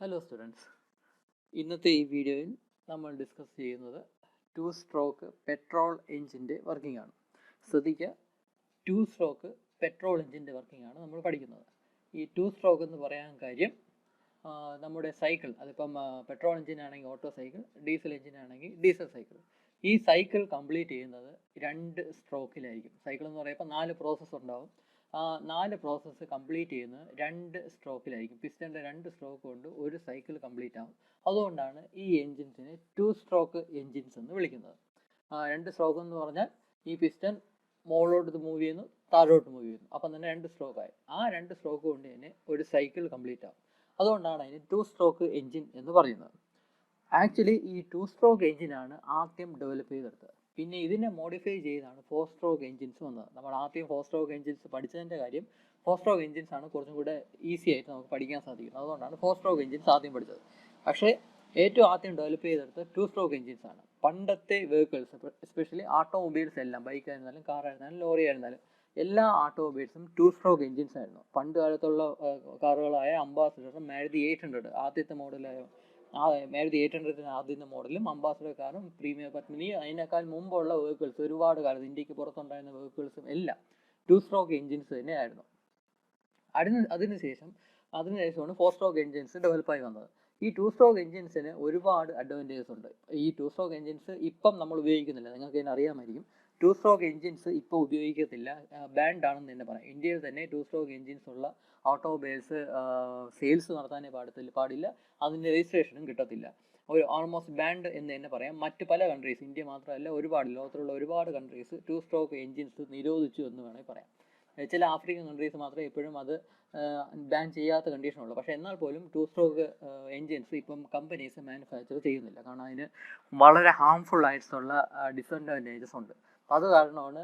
Hello students, ഇന്നത്തെ ഈ വീഡിയോയിൽ നമ്മൾ ഡിസ്കസ് ചെയ്യുന്നത് ടു സ്ട്രോക്ക് പെട്രോൾ എഞ്ചിൻ്റെ വർക്കിംഗ് ആണ്. ശ്രദ്ധിക്കുക, ടു സ്ട്രോക്ക് പെട്രോൾ എഞ്ചിൻ്റെ വർക്കിംഗ് ആണ് നമ്മൾ പഠിക്കുന്നത്. ഈ ടു സ്ട്രോക്ക് എന്ന് പറയാൻ കാര്യം നമ്മുടെ സൈക്കിൾ, അതിപ്പം പെട്രോൾ എഞ്ചിൻ ആണെങ്കിൽ ഓട്ടോ സൈക്കിൾ, ഡീസൽ എഞ്ചിൻ ആണെങ്കിൽ ഡീസൽ സൈക്കിൾ. ഈ സൈക്കിൾ കംപ്ലീറ്റ് ചെയ്യുന്നത് 2 സ്ട്രോക്കിലായിരിക്കും. സൈക്കിൾ എന്ന് പറയുമ്പോൾ 4 പ്രോസസ്സ് ഉണ്ടാവും. 4 പ്രോസസ്സ് കംപ്ലീറ്റ് ചെയ്യുന്നത് 2 സ്ട്രോക്കിലായിരിക്കും. പിസ്റ്റൻ്റെ 2 സ്ട്രോക്ക് കൊണ്ട് ഒരു സൈക്കിൾ കംപ്ലീറ്റ് ആവും. അതുകൊണ്ടാണ് ഈ എൻജിൻസിനെ 2 സ്ട്രോക്ക് എൻജിൻസ് എന്ന് വിളിക്കുന്നത്. 2 സ്ട്രോക്ക് എന്ന് പറഞ്ഞാൽ ഈ പിസ്റ്റൺ മുകളിലോട്ട് മൂവ് ചെയ്യുന്നു, താഴോട്ട് മൂവ് ചെയ്യുന്നു, അപ്പം തന്നെ 2 സ്ട്രോക്കായി. ആ 2 സ്ട്രോക്ക് കൊണ്ട് തന്നെ ഒരു സൈക്കിൾ കംപ്ലീറ്റ് ആവും. അതുകൊണ്ടാണ് അതിന് 2 സ്ട്രോക്ക് എൻജിൻ എന്ന് പറയുന്നത്. ആക്ച്വലി ഈ 2 സ്ട്രോക്ക് എൻജിനാണ് ആദ്യം ഡെവലപ്പ് ചെയ്തെടുത്തത്. പിന്നെ ഇതിനെ മോഡിഫൈ ചെയ്താണ് 4 സ്ട്രോക്ക് എൻജിൻസ് വന്നത്. നമ്മൾ ആദ്യം 4 സ്ട്രോക്ക് എൻജിൻസ് പഠിച്ചതിൻ്റെ കാര്യം 4 സ്ട്രോക്ക് എൻജിൻസ് ആണ് കുറച്ചും കൂടെ ഈസി ആയിട്ട് നമുക്ക് പഠിക്കാൻ സാധിക്കുന്നത്. അതുകൊണ്ടാണ് 4 സ്ട്രോക്ക് എൻജിൻസ് ആദ്യം പഠിച്ചത്. പക്ഷേ ഏറ്റവും ആദ്യം ഡെവലപ്പ് ചെയ്തെടുത്തത് 2 സ്ട്രോക്ക് എൻജിൻസ് ആണ്. പണ്ടത്തെ വെഹിക്കിൾസ്, എസ്പെഷ്യലി ഓട്ടോമൊബൈൽസ് എല്ലാം, ബൈക്ക് ആയിരുന്നാലും കാർ ആയിരുന്നാലും ലോറി ആയിരുന്നാലും എല്ലാ ഓട്ടോമൊബൈൽസും 2 സ്ട്രോക്ക് എൻജിൻസ് ആയിരുന്നു. പണ്ട് കാലത്തുള്ള കാറുകളായ അംബാസിഡറും മാരുതി 800 ആദ്യത്തെ മോഡലായ മാരുതി 800 ആദ്യത്തെ മോഡലും, അംബാസിഡർ കാറും, പ്രീമിയം പത്മിനി, അതിനേക്കാൾ മുമ്പുള്ള വെഹിക്കിൾസ് ഒരുപാട് കാലത്ത് ഇന്ത്യക്ക് പുറത്തുണ്ടായിരുന്ന വെഹിക്കിൾസും എല്ലാം 2 സ്ട്രോക്ക് എൻജിൻസ് തന്നെയായിരുന്നു. അതിനുശേഷമാണ് 4 സ്ട്രോക്ക് എൻജിൻസ് ഡെവലപ്പായി വന്നത്. ഈ 2 സ്ട്രോക്ക് എൻജിൻസിന് ഒരുപാട് അഡ്വാൻറ്റേജസ് ഉണ്ട്. ഈ 2 സ്ട്രോക്ക് എൻജിൻസ് ഇപ്പം നമ്മൾ ഉപയോഗിക്കുന്നില്ല, നിങ്ങൾക്ക് ഇതിനെ അറിയാമായിരിക്കും. 2 സ്ട്രോക്ക് എൻജിൻസ് ഇപ്പോൾ ഉപയോഗിക്കത്തില്ല, ബാൻഡ് ആണെന്ന് തന്നെ പറയാം. ഇന്ത്യയിൽ തന്നെ 2 സ്ട്രോക്ക് എൻജിൻസ് ഉള്ള ഓട്ടോമൊബൈൽസ് സെയിൽസ് നടത്താനേ പാടില്ല, അതിൻ്റെ രജിസ്ട്രേഷനും കിട്ടത്തില്ല. ഒരു ഓൾമോസ്റ്റ് ബാൻഡ് എന്ന് തന്നെ പറയാം. മറ്റ് പല കൺട്രീസ്, ഇന്ത്യ മാത്രമല്ല ഒരുപാട് ലോകത്തിലുള്ള ഒരുപാട് കൺട്രീസ് 2 സ്ട്രോക്ക് എൻജിൻസ് നിരോധിച്ചു എന്ന് വേണമെങ്കിൽ പറയാം. ചില ആഫ്രിക്കൻ കൺട്രീസ് മാത്രമേ ഇപ്പോഴും അത് ബാൻ ചെയ്യാത്ത കണ്ടീഷനുള്ളൂ. പക്ഷേ എന്നാൽ പോലും 2 സ്ട്രോക്ക് എൻജിൻസ് ഇപ്പം കമ്പനീസ് മാനുഫാക്ചർ ചെയ്യുന്നില്ല. കാരണം അതിന് വളരെ ഹാംഫുൾ ആയിട്ടുള്ള ഡിസഡ്വാൻറ്റേജസ് ഉണ്ട്. അപ്പോൾ അത് കാരണമാണ്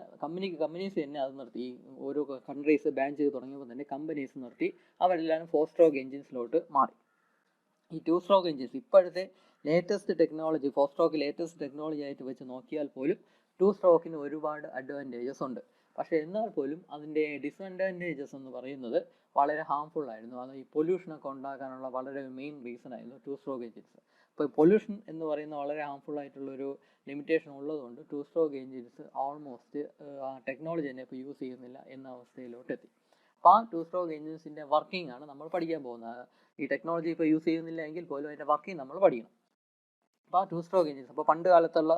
കമ്പനീസ് തന്നെ അത് നിർത്തി. ഈ ഓരോ കൺട്രീസ് ബാൻ ചെയ്ത് തുടങ്ങിയപ്പോൾ തന്നെ കമ്പനീസ് നിർത്തി, അവരെല്ലാം 4 സ്ട്രോക്ക് എൻജിൻസിലോട്ട് മാറി. ഈ 2 സ്ട്രോക്ക് എൻജിൻസ് ഇപ്പോഴത്തെ latest technology, 4 stroke latest technology ആയിട്ട് വെച്ച് നോക്കിയാൽ പോലും 2 സ്ട്രോക്കിന് ഒരുപാട് അഡ്വാൻറ്റേജസ് ഉണ്ട്. പക്ഷേ എന്നാൽ പോലും അതിൻ്റെ ഡിസഡ്വാൻറ്റേജസ് എന്ന് പറയുന്നത് വളരെ ഹാംഫുൾ ആയിരുന്നു. അത് ഈ പൊല്യൂഷനൊക്കെ ഉണ്ടാക്കാനുള്ള വളരെ മെയിൻ റീസൺ ആയിരുന്നു 2 സ്ട്രോക്ക് എൻജിൻസ്. ഇപ്പോൾ പൊല്യൂഷൻ എന്ന് പറയുന്ന വളരെ ഹാംഫുൾ ആയിട്ടുള്ളൊരു ലിമിറ്റേഷൻ ഉള്ളതുകൊണ്ട് 2 സ്ട്രോക്ക് എൻജിൻസ് ഓൾമോസ്റ്റ് ആ ടെക്നോളജി തന്നെ ഇപ്പോൾ യൂസ് ചെയ്യുന്നില്ല എന്ന അവസ്ഥയിലോട്ട് എത്തി. അപ്പോൾ ആ 2 സ്ട്രോക്ക് എൻജിൻസിൻ്റെ വർക്കിംഗ് ആണ് നമ്മൾ പഠിക്കാൻ പോകുന്നത്. ഈ ടെക്നോളജി ഇപ്പോൾ യൂസ് ചെയ്യുന്നില്ല എങ്കിൽ പോലും അതിൻ്റെ വർക്കിംഗ് നമ്മൾ പഠിക്കണം. അപ്പോൾ ആ 2 സ്ട്രോക്ക് എൻജിൻസ്, അപ്പോൾ പണ്ട് കാലത്തുള്ള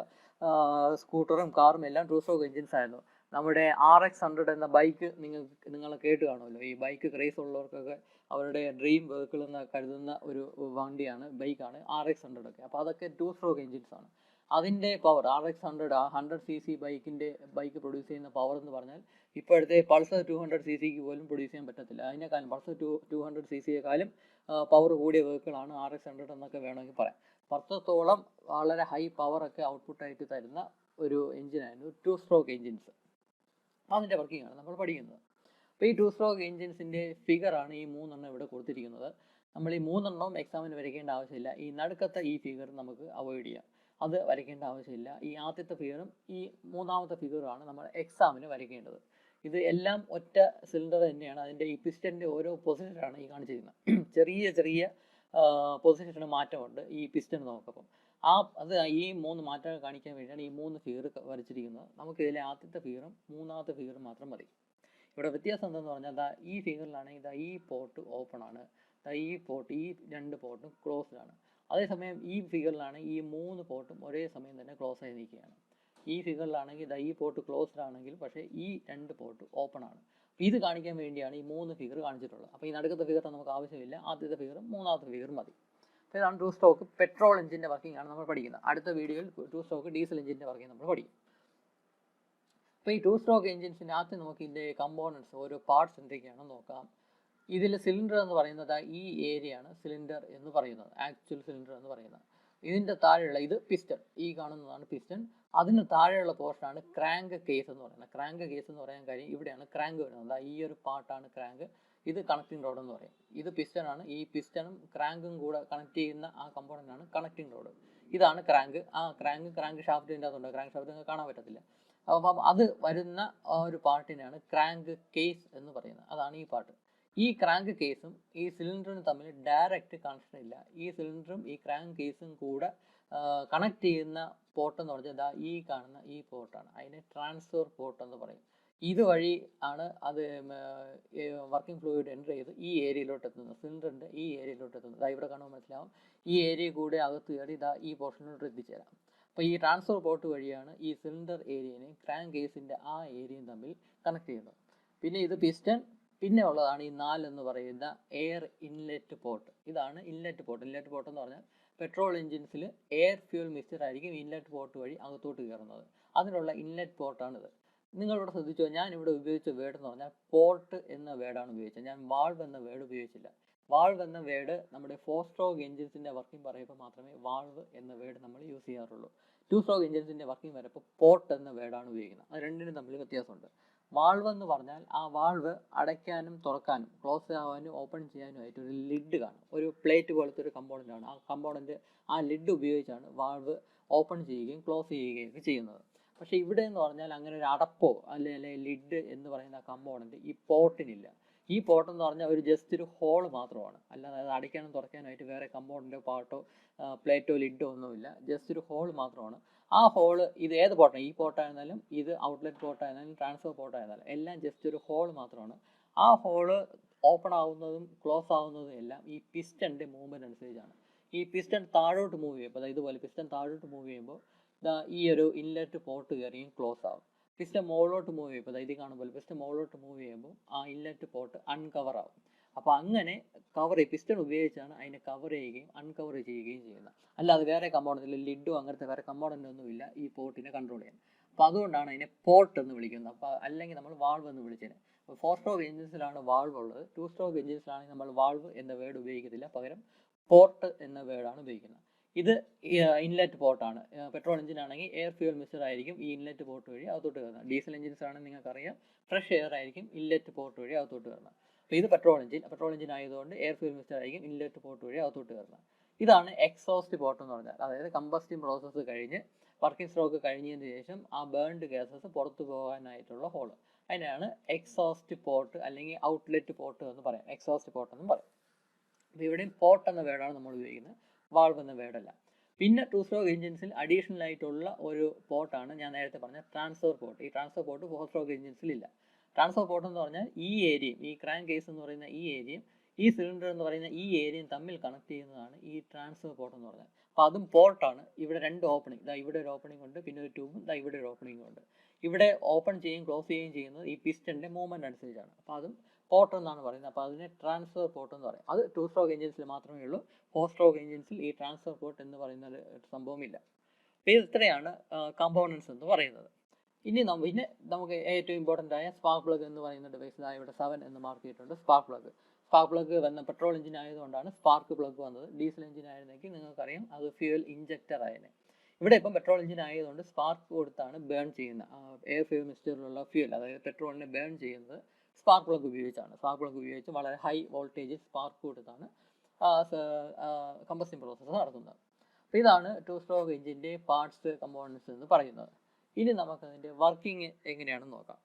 സ്കൂട്ടറും കാറും എല്ലാം 2 സ്ട്രോക്ക് എൻജിൻസ് ആയിരുന്നു. നമ്മുടെ RX100 എന്ന ബൈക്ക് നിങ്ങൾ കേട്ട് കാണുമല്ലോ. ഈ ബൈക്ക് ക്രേസ് ഉള്ളവർക്കൊക്കെ അവരുടെ ഡ്രീം വെഹിക്കിൾ എന്ന് കരുതുന്ന ഒരു വണ്ടിയാണ്, ബൈക്കാണ് RX100 ഒക്കെ. അപ്പോൾ അതൊക്കെ 2 സ്ട്രോക്ക് എൻജിൻസ് ആണ്. അതിൻ്റെ power RX100 100cc bike produce ചെയ്യുന്ന പവർ എന്ന് പറഞ്ഞാൽ ഇപ്പോഴത്തെ പൾസർ 200cc പോലും പ്രൊഡ്യൂസ് ചെയ്യാൻ പറ്റത്തില്ല. അതിനേക്കാളും പൾസർ 200cc പവർ കൂടിയ വെഹിക്കിളാണ് RX100 എന്നൊക്കെ വേണമെങ്കിൽ പറയാം. 10 വളരെ ഹൈ പവറൊക്കെ ഔട്ട്പുട്ടായിട്ട് തരുന്ന ഒരു എൻജിനായിരുന്നു 2 സ്ട്രോക്ക് എൻജിൻസ്. അതിൻ്റെ വർക്കിംഗ് ആണ് നമ്മൾ പഠിക്കുന്നത്. അപ്പോൾ ഈ 2 സ്ട്രോക്ക് എൻജിൻസിൻ്റെ ഫിഗറാണ് ഈ 3 ഇവിടെ കൊടുത്തിരിക്കുന്നത്. നമ്മൾ ഈ 3 എക്സാമിന് വരയ്ക്കേണ്ട ആവശ്യമില്ല. ഈ നടുക്കത്തെ ഈ ഫിഗർ നമുക്ക് അവോയ്ഡ് ചെയ്യാം, അത് വരയ്ക്കേണ്ട ആവശ്യമില്ല. ഈ ആദ്യത്തെ ഫിഗറും ഈ മൂന്നാമത്തെ ഫിഗറുമാണ് നമ്മൾ എക്സാമിന് വരയ്ക്കേണ്ടത്. ഇത് എല്ലാം ഒറ്റ സിലിണ്ടർ തന്നെയാണ്. അതിൻ്റെ ഈ പിസ്റ്റൻ്റെ ഓരോ പൊസിഷനാണ് ഈ കാണിച്ചിരിക്കുന്നത്. ചെറിയ പൊസിഷന് മാറ്റമുണ്ട് ഈ പിസ്റ്റൺ നോക്കപ്പം. അത് ഈ 3 മാറ്റങ്ങൾ കാണിക്കാൻ വേണ്ടിയാണ് ഈ 3 ഫിഗർ വരച്ചിരിക്കുന്നത്. നമുക്കിതിലെ ആദ്യത്തെ ഫിഗറും മൂന്നാമത്തെ ഫിഗറും മാത്രം മതി. ഇവിടെ വ്യത്യാസം എന്താണെന്ന് പറഞ്ഞാൽ ഈ ഫിഗറിലാണെങ്കിൽ ഈ പോർട്ട് ഓപ്പൺ ആണ്, ഈ 2 പോർട്ടും ക്ലോസ്ഡ് ആണ്. അതേസമയം ഈ ഫിഗറിലാണ് ഈ 3 പോർട്ടും ഒരേ സമയം തന്നെ ക്ലോസ് ആയി നിൽക്കുകയാണ്. ഈ ഫിഗറിലാണെങ്കിൽ ഈ പോർട്ട് ക്ലോസ്ഡ് ആണെങ്കിൽ പക്ഷേ ഈ 2 പോർട്ട് ഓപ്പൺ ആണ്. ഇത് കാണിക്കാൻ വേണ്ടിയാണ് ഈ 3 ഫിഗർ കാണിച്ചിട്ടുള്ളത്. അപ്പോൾ ഈ നടുക്കത്തെ ഫിഗർ നമുക്ക് ആവശ്യമില്ല, ആദ്യത്തെ ഫിഗറും മൂന്നാമത്തെ ഫിഗറും മതി. അപ്പോൾ ഇതാണ് 2 സ്ട്രോക്ക് പെട്രോൾ എഞ്ചിൻ്റെ വർക്കിംഗ് ആണ് നമ്മൾ പഠിക്കുന്നത്. അടുത്ത വീഡിയോയിൽ 2 സ്ട്രോക്ക് ഡീസൽ എഞ്ചിൻ്റെ വർക്കിംഗ് നമ്മൾ പഠിക്കും. അപ്പോൾ ഈ 2 സ്ട്രോക്ക് എഞ്ചിൻസിൻ്റെ ആദ്യം നമുക്ക് ഇതിൻ്റെ കമ്പോണൻസ്, ഓരോ പാർട്സ് എന്തൊക്കെയാണെന്ന് നോക്കാം. ഇതിൽ സിലിണ്ടർ എന്ന് പറയുന്നത് ഈ ഏരിയയാണ് സിലിണ്ടർ എന്ന് പറയുന്നത്, ആക്ച്വൽ സിലിണ്ടർ എന്ന് പറയുന്നത്. ഇതിൻ്റെ താഴെയുള്ള ഇത് പിസ്റ്റൺ, ഈ കാണുന്നതാണ് പിസ്റ്റൺ. അതിന് താഴെയുള്ള പോർഷനാണ് ക്രാങ്ക് കേസ് എന്ന് പറയുന്നത്. ക്രാങ്ക് കേസ് എന്ന് പറയാൻ കാര്യം ഇവിടെയാണ് ക്രാങ്ക് വരുന്നത്. ഈ ഒരു പാർട്ടാണ് ക്രാങ്ക്, ഇത് കണക്റ്റിംഗ് റോഡ് എന്ന് പറയും. ഇത് പിസ്റ്റൺ ആണ്. ഈ പിസ്റ്റണും ക്രാങ്കും കൂടെ കണക്ട് ചെയ്യുന്ന ആ കമ്പോണൻ്റ് ആണ് കണക്റ്റിംഗ് റോഡ്. ഇതാണ് ക്രാങ്ക്. ആ ക്രാങ്ക് ഷാഫ്റ്റിൻ്റെ അകത്തുണ്ട്. ക്രാങ്ക് ഷാഫ്റ്റ് നിങ്ങൾക്ക് കാണാൻ പറ്റത്തില്ല. അപ്പം അത് വരുന്ന ഒരു പാർട്ടിനാണ് ക്രാങ്ക് കേസ് എന്ന് പറയുന്നത്. അതാണ് ഈ പാർട്ട്. ഈ ക്രാങ്ക് കേസും ഈ സിലിണ്ടറും തമ്മിൽ ഡയറക്റ്റ് കണക്ഷൻ ഇല്ല. ഈ സിലിണ്ടറും ഈ ക്രാങ്ക് കേസും കൂടെ കണക്ട് ചെയ്യുന്ന പോർട്ട് എന്ന് പറഞ്ഞാൽ ദാ ഈ കാണുന്ന ഈ പോർട്ടാണ്. അതിനെ ട്രാൻസ്ഫർ പോർട്ട് എന്ന് പറയും. ഇതുവഴി ആണ് അത് വർക്കിംഗ് ഫ്ലൂയിഡ് എൻ്റർ ചെയ്ത് ഈ ഏരിയയിലോട്ട് എത്തുന്നത്, സിലിണ്ടറിൻ്റെ ഈ ഏരിയയിലോട്ട് എത്തുന്നത്. ഇതാ ഇവിടെ കാണുമ്പോൾ മനസ്സിലാവും, ഈ ഏരിയ കൂടെ അകത്ത് കയറി ഇതാ ഈ പോർഷനിലോട്ട് എത്തിച്ചേരാം. അപ്പോൾ ഈ ട്രാൻസ്ഫർ പോർട്ട് വഴിയാണ് ഈ സിലിണ്ടർ ഏരിയനെയും ക്രാങ്ക് കേസിൻ്റെ ആ ഏരിയയും തമ്മിൽ കണക്ട് ചെയ്യുന്നത്. പിന്നെ ഇത് പിസ്റ്റൺ, പിന്നെ ഉള്ളതാണ് ഈ 4 എന്ന് പറയുന്ന എയർ ഇൻലെറ്റ് പോർട്ട്. ഇതാണ് ഇൻലെറ്റ് പോർട്ട്. ഇൻലെറ്റ് പോർട്ട് എന്ന് പറഞ്ഞാൽ പെട്രോൾ എഞ്ചിൻസിൽ എയർ ഫ്യൂൽ മിക്സ്ചർ ആയിരിക്കും ഇൻലെറ്റ് പോർട്ട് വഴി അകത്തോട്ട് കയറുന്നത്. അതിനുള്ള ഇൻലെറ്റ് പോർട്ടാണിത്. നിങ്ങളിവിടെ ശ്രദ്ധിച്ചോ, ഞാൻ ഇവിടെ ഉപയോഗിച്ച വേർഡ് എന്ന് പറഞ്ഞാൽ പോർട്ട് എന്ന വേർഡാണ് ഉപയോഗിച്ചത്. ഞാൻ വാൾവ് എന്ന വേർഡ് ഉപയോഗിച്ചില്ല. വാൾവ് എന്ന വേർഡ് നമ്മുടെ 4 സ്ട്രോക്ക് എഞ്ചിൻസിൻ്റെ വർക്കിംഗ് പറയുമ്പോൾ മാത്രമേ വാൾവ് എന്ന വേർഡ് നമ്മൾ യൂസ് ചെയ്യാറുള്ളൂ. 2 സ്ട്രോക്ക് എഞ്ചിൻസിൻ്റെ വർക്കിംഗ് വരുമ്പോൾ പോർട്ട് എന്ന വേർഡാണ് ഉപയോഗിക്കുന്നത്. അത് രണ്ടിനും തമ്മിൽ വ്യത്യാസമുണ്ട്. വാൾവ് എന്ന് പറഞ്ഞാൽ ആ വാൾവ് അടയ്ക്കാനും തുറക്കാനും ക്ലോസ് ആവാനും ഓപ്പൺ ചെയ്യാനുമായിട്ട് ഒരു ലിഡ് കാണും. ഒരു പ്ലേറ്റ് പോലത്തെ ഒരു കമ്പോണൻ്റ് ആണ്. ആ കമ്പോണൻ്റ്, ആ ലിഡ് ഉപയോഗിച്ചാണ് വാൾവ് ഓപ്പൺ ചെയ്യുകയും ക്ലോസ് ചെയ്യുകയും ഒക്കെ ചെയ്യുന്നത്. പക്ഷേ ഇവിടെ എന്ന് പറഞ്ഞാൽ അങ്ങനെ ഒരു അടപ്പോ അല്ലെങ്കിൽ ലിഡ് എന്ന് പറയുന്ന കമ്പോണൻ്റ് ഈ പോർട്ടിനില്ല. ഈ പോർട്ട് എന്ന് പറഞ്ഞാൽ ഒരു ജസ്റ്റ് ഒരു ഹോൾ മാത്രമാണ്. അല്ലാതെ അത് അടയ്ക്കാനും തുറക്കാനായിട്ട് വേറെ കമ്പോണൻ്റോ പാർട്ടോ പ്ലേറ്റോ ലിഡോ ഒന്നുമില്ല. ജസ്റ്റ് ഒരു ഹോൾ മാത്രമാണ്. ആ ഹോള് ഇത് ഏത് പോർട്ടാണ്, ഈ പോർട്ടായിരുന്നാലും ഇത് ഔട്ട്ലെറ്റ് പോർട്ടായിരുന്നാലും ട്രാൻസ്ഫർ പോർട്ടായിരുന്നാലും എല്ലാം ജസ്റ്റ് ഒരു ഹോൾ മാത്രമാണ്. ആ ഹോള് ഓപ്പൺ ആവുന്നതും ക്ലോസ് ആവുന്നതും എല്ലാം ഈ പിസ്റ്റൻ്റെ മൂവ്മെൻറ്റ് അനുസരിച്ചാണ്. ഈ പിസ്റ്റൺ താഴോട്ട് മൂവ് ചെയ്യുമ്പോൾ, അതായത് ഇതുപോലെ പിസ്റ്റൺ താഴോട്ട് മൂവ് ചെയ്യുമ്പോൾ ഈ ഒരു ഇൻലെറ്റ് പോർട്ട് കയറിയും ക്ലോസ് ആവും. പിസ്റ്റൺ മുകളിലോട്ട് മൂവ് ചെയ്യുമ്പോൾ, അതായത് കാണുമ്പോൾ പിസ്റ്റൺ മുകളിലോട്ട് മൂവ് ചെയ്യുമ്പോൾ ആ ഇൻലെറ്റ് പോർട്ട് അൺകവർ ആവും. അപ്പോൾ അങ്ങനെ കവർ ചെയ്യും, പിസ്റ്റൺ ഉപയോഗിച്ചാണ് അതിനെ കവർ ചെയ്യുകയും അൺകവർ ചെയ്യുകയും ചെയ്യുന്നത്. അല്ലാതെ വേറെ കമ്പോണൻ്റ് ലിഡോ അങ്ങനത്തെ വേറെ കമ്പോണൻ്റ് ഒന്നുമില്ല ഈ പോർട്ടിനെ കൺട്രോൾ ചെയ്യാൻ. അപ്പോൾ അതുകൊണ്ടാണ് അതിനെ പോർട്ട് എന്ന് വിളിക്കുന്നത്. അപ്പോൾ അല്ലെങ്കിൽ നമ്മൾ വാൾവ് എന്ന് വിളിച്ചത്. അപ്പോൾ 4 സ്ട്രോക്ക് എഞ്ചിൻസിലാണ് വാൾവ് ഉള്ളത്. 2 സ്ട്രോക്ക് എഞ്ചിൻസിലാണെങ്കിൽ നമ്മൾ വാൾവ് എന്ന വേർഡ് ഉപയോഗിക്കത്തില്ല, പകരം പോർട്ട് എന്ന വേർഡാണ് ഉപയോഗിക്കുന്നത്. ഇത് ഇൻലെറ്റ് പോർട്ടാണ്. പെട്രോൾ എഞ്ചിൻ ആണെങ്കിൽ എയർ ഫ്യൂൽ മിക്സ്ചർ ആയിരിക്കും ഈ ഇൻലെറ്റ് പോർട്ട് വഴി അകത്തോട്ട് കയറുന്നത്. ഡീസൽ എഞ്ചിൻസ് ആണെങ്കിൽ നിങ്ങൾക്കറിയാം ഫ്രഷ് എയർ ആയിരിക്കും ഇൻലെറ്റ് പോർട്ട് വഴി അകത്തോട്ട് കയറുന്നത്. അപ്പോൾ ഇത് പെട്രോൾ എഞ്ചിൻ ആയതുകൊണ്ട് എയർ ഫ്യൂൽ മിക്സ്ചർ ആയിരിക്കും ഇൻലെറ്റ് പോർട്ട് വഴി അകത്തോട്ട് കയറുന്നത്. ഇതാണ് എക്സോസ്റ്റ് പോർട്ട് എന്ന് പറഞ്ഞാൽ, അതായത് കമ്പസ്റ്റിംഗ് പ്രോസസ്സ് കഴിഞ്ഞ് വർക്കിംഗ് സ്ട്രോക്ക് കഴിഞ്ഞതിന് ശേഷം ആ ബേൺഡ് ഗ്യാസസ് പുറത്തു പോകാനായിട്ടുള്ള ഹോള്. അതിനാണ് എക്സോസ്റ്റ് പോർട്ട് അല്ലെങ്കിൽ ഔട്ട്ലെറ്റ് പോർട്ട് എന്ന് പറയാം, എക്സോസ്റ്റ് പോർട്ട് എന്നും പറയും. അപ്പോൾ ഇവിടെയും പോർട്ട് എന്ന വേർഡാണ് നമ്മൾ ഉപയോഗിക്കുന്നത്, വാൾവ് എന്ന വേർഡല്ല. പിന്നെ 2 സ്ട്രോക്ക് എഞ്ചിൻസിൽ അഡീഷണൽ ആയിട്ടുള്ള ഒരു പോർട്ടാണ് ഞാൻ നേരത്തെ പറഞ്ഞ ട്രാൻസ്ഫർ പോർട്ട്. ഈ ട്രാൻസ്ഫർ പോർട്ട് 4 സ്ട്രോക്ക് എഞ്ചിൻസിലില്ല. ട്രാൻസ്ഫർ പോർട്ട് എന്ന് പറഞ്ഞാൽ ഈ ഏരിയയും ഈ ക്രാങ്ക് കേസ് എന്ന് പറയുന്ന ഈ ഏരിയയും ഈ സിലിണ്ടർ എന്ന് പറയുന്ന ഈ ഏരിയയും തമ്മിൽ കണക്ട് ചെയ്യുന്നതാണ് ഈ ട്രാൻസ്ഫർ പോർട്ട് എന്ന് പറഞ്ഞാൽ. അപ്പോൾ അതും പോർട്ടാണ്. ഇവിടെ 2 ഓപ്പണിംഗ്, ഇതാ ഇവിടെ ഒരു ഓപ്പണിംഗ് ഉണ്ട്, പിന്നെ ഒരു ട്യൂബും ഇതാ ഇവിടെ ഒരു ഓപ്പണിംഗും ഉണ്ട്. ഇവിടെ ഓപ്പൺ ചെയ്യുകയും ക്ലോസ് ചെയ്യുകയും ചെയ്യുന്നത് ഈ പിസ്റ്റൻ്റെ മൂവ്മെൻറ്റ് അനുസരിച്ചാണ്. അപ്പോൾ അതും പോർട്ട് എന്നാണ് പറയുന്നത്. അപ്പോൾ അതിനെ ട്രാൻസ്ഫർ പോർട്ട് എന്ന് പറയും. അത് 2 സ്ട്രോക്ക് എഞ്ചിൻസിൽ മാത്രമേ ഉള്ളൂ. 4 സ്ട്രോക്ക് എഞ്ചിൻസിൽ ഈ ട്രാൻസ്ഫർ പോർട്ട് എന്ന് പറയുന്ന ഒരു സംഭവമില്ല. അപ്പോൾ ഇത്രയാണ് കമ്പോണൻസ് എന്ന് പറയുന്നത്. ഇനി നമുക്ക് ഏറ്റവും ഇമ്പോർട്ടൻ്റ് ആയ സ്പാർക്ക് പ്ലഗ് എന്ന് പറയുന്ന ഡിവൈസ് ഇവിടെ 7 എന്ന് മാർക്ക് ചെയ്തിട്ടുണ്ട്. സ്പാർക്ക് പ്ലഗ് വന്ന പെട്രോൾ എഞ്ചിൻ ആയതുകൊണ്ടാണ് സ്പാർക്ക് പ്ലഗ് വന്നത്. ഡീസൽ എഞ്ചിൻ ആയിരുന്നെങ്കിൽ നിങ്ങൾക്കറിയാം അത് ഫ്യൂൽ ഇഞ്ചക്ടർ ആയതിനെ. ഇവിടെ ഇപ്പം പെട്രോൾ എഞ്ചിൻ ആയതുകൊണ്ട് സ്പാർക്ക് കൊടുത്താണ് ബേൺ ചെയ്യുന്നത്. എയർ ഫ്യൂൽ മിക്സ്ചറിലുള്ള ഫ്യൂൽ, അതായത് പെട്രോളിനെ ബേൺ ചെയ്യുന്നത് സ്പാർക്ക് പ്ലഗ് ഉപയോഗിച്ചാണ്. സ്പാർക്ക് പ്ലഗ് ഉപയോഗിച്ച് വളരെ ഹൈ വോൾട്ടേജ് സ്പാർക്ക് കൊടുത്താണ് കമ്പസ്റ്റിംഗ് പ്രോസസ്സ് നടത്തുന്നത്. അപ്പോൾ ഇതാണ് 2 സ്ട്രോക്ക് എഞ്ചിൻ്റെ പാർട്സ്, കമ്പോണൻസ് എന്ന് പറയുന്നത്. ഇനി നമുക്കതിൻ്റെ വർക്കിംഗ് എങ്ങനെയാണെന്ന് നോക്കാം.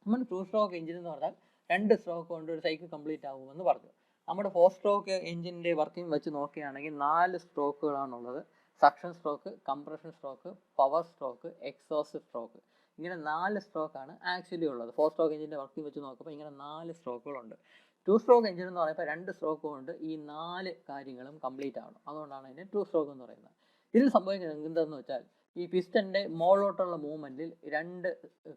നമ്മൾ 2 സ്ട്രോക്ക് എഞ്ചിൻ എന്ന് പറഞ്ഞാൽ 2 സ്ട്രോക്ക് കൊണ്ട് ഒരു സൈക്കിൾ കംപ്ലീറ്റ് ആകുമെന്ന് പറഞ്ഞു. നമ്മുടെ 4 സ്ട്രോക്ക് എഞ്ചിൻ്റെ വർക്കിംഗ് വെച്ച് നോക്കുകയാണെങ്കിൽ 4 സ്ട്രോക്കുകളാണുള്ളത്. Suction stroke, compression stroke, power stroke, exhaust stroke. ഇങ്ങനെ 4 സ്ട്രോക്കാണ് ആക്ച്വലി ഉള്ളത്. 4 സ്ട്രോക്ക് എഞ്ചിൻ്റെ വർക്കിംഗ് വെച്ച് നോക്കുമ്പോൾ ഇങ്ങനെ 4 സ്ട്രോക്കുകളുണ്ട്. 2 സ്ട്രോക്ക് എഞ്ചിൻ എന്ന് പറയുമ്പോൾ 2 സ്ട്രോക്ക് കൊണ്ട് ഈ 4 കാര്യങ്ങളും കംപ്ലീറ്റ് ആവണം. അതുകൊണ്ടാണ് അതിനെ 2 സ്ട്രോക്ക് എന്ന് പറയുന്നത്. ഇതിൽ സംഭവിക്കുന്നത് എന്താണെന്ന് വെച്ചാൽ ഈ പിസ്റ്റൻ്റെ മോളിലോട്ടുള്ള മൂവ്മെൻറ്റിൽ 2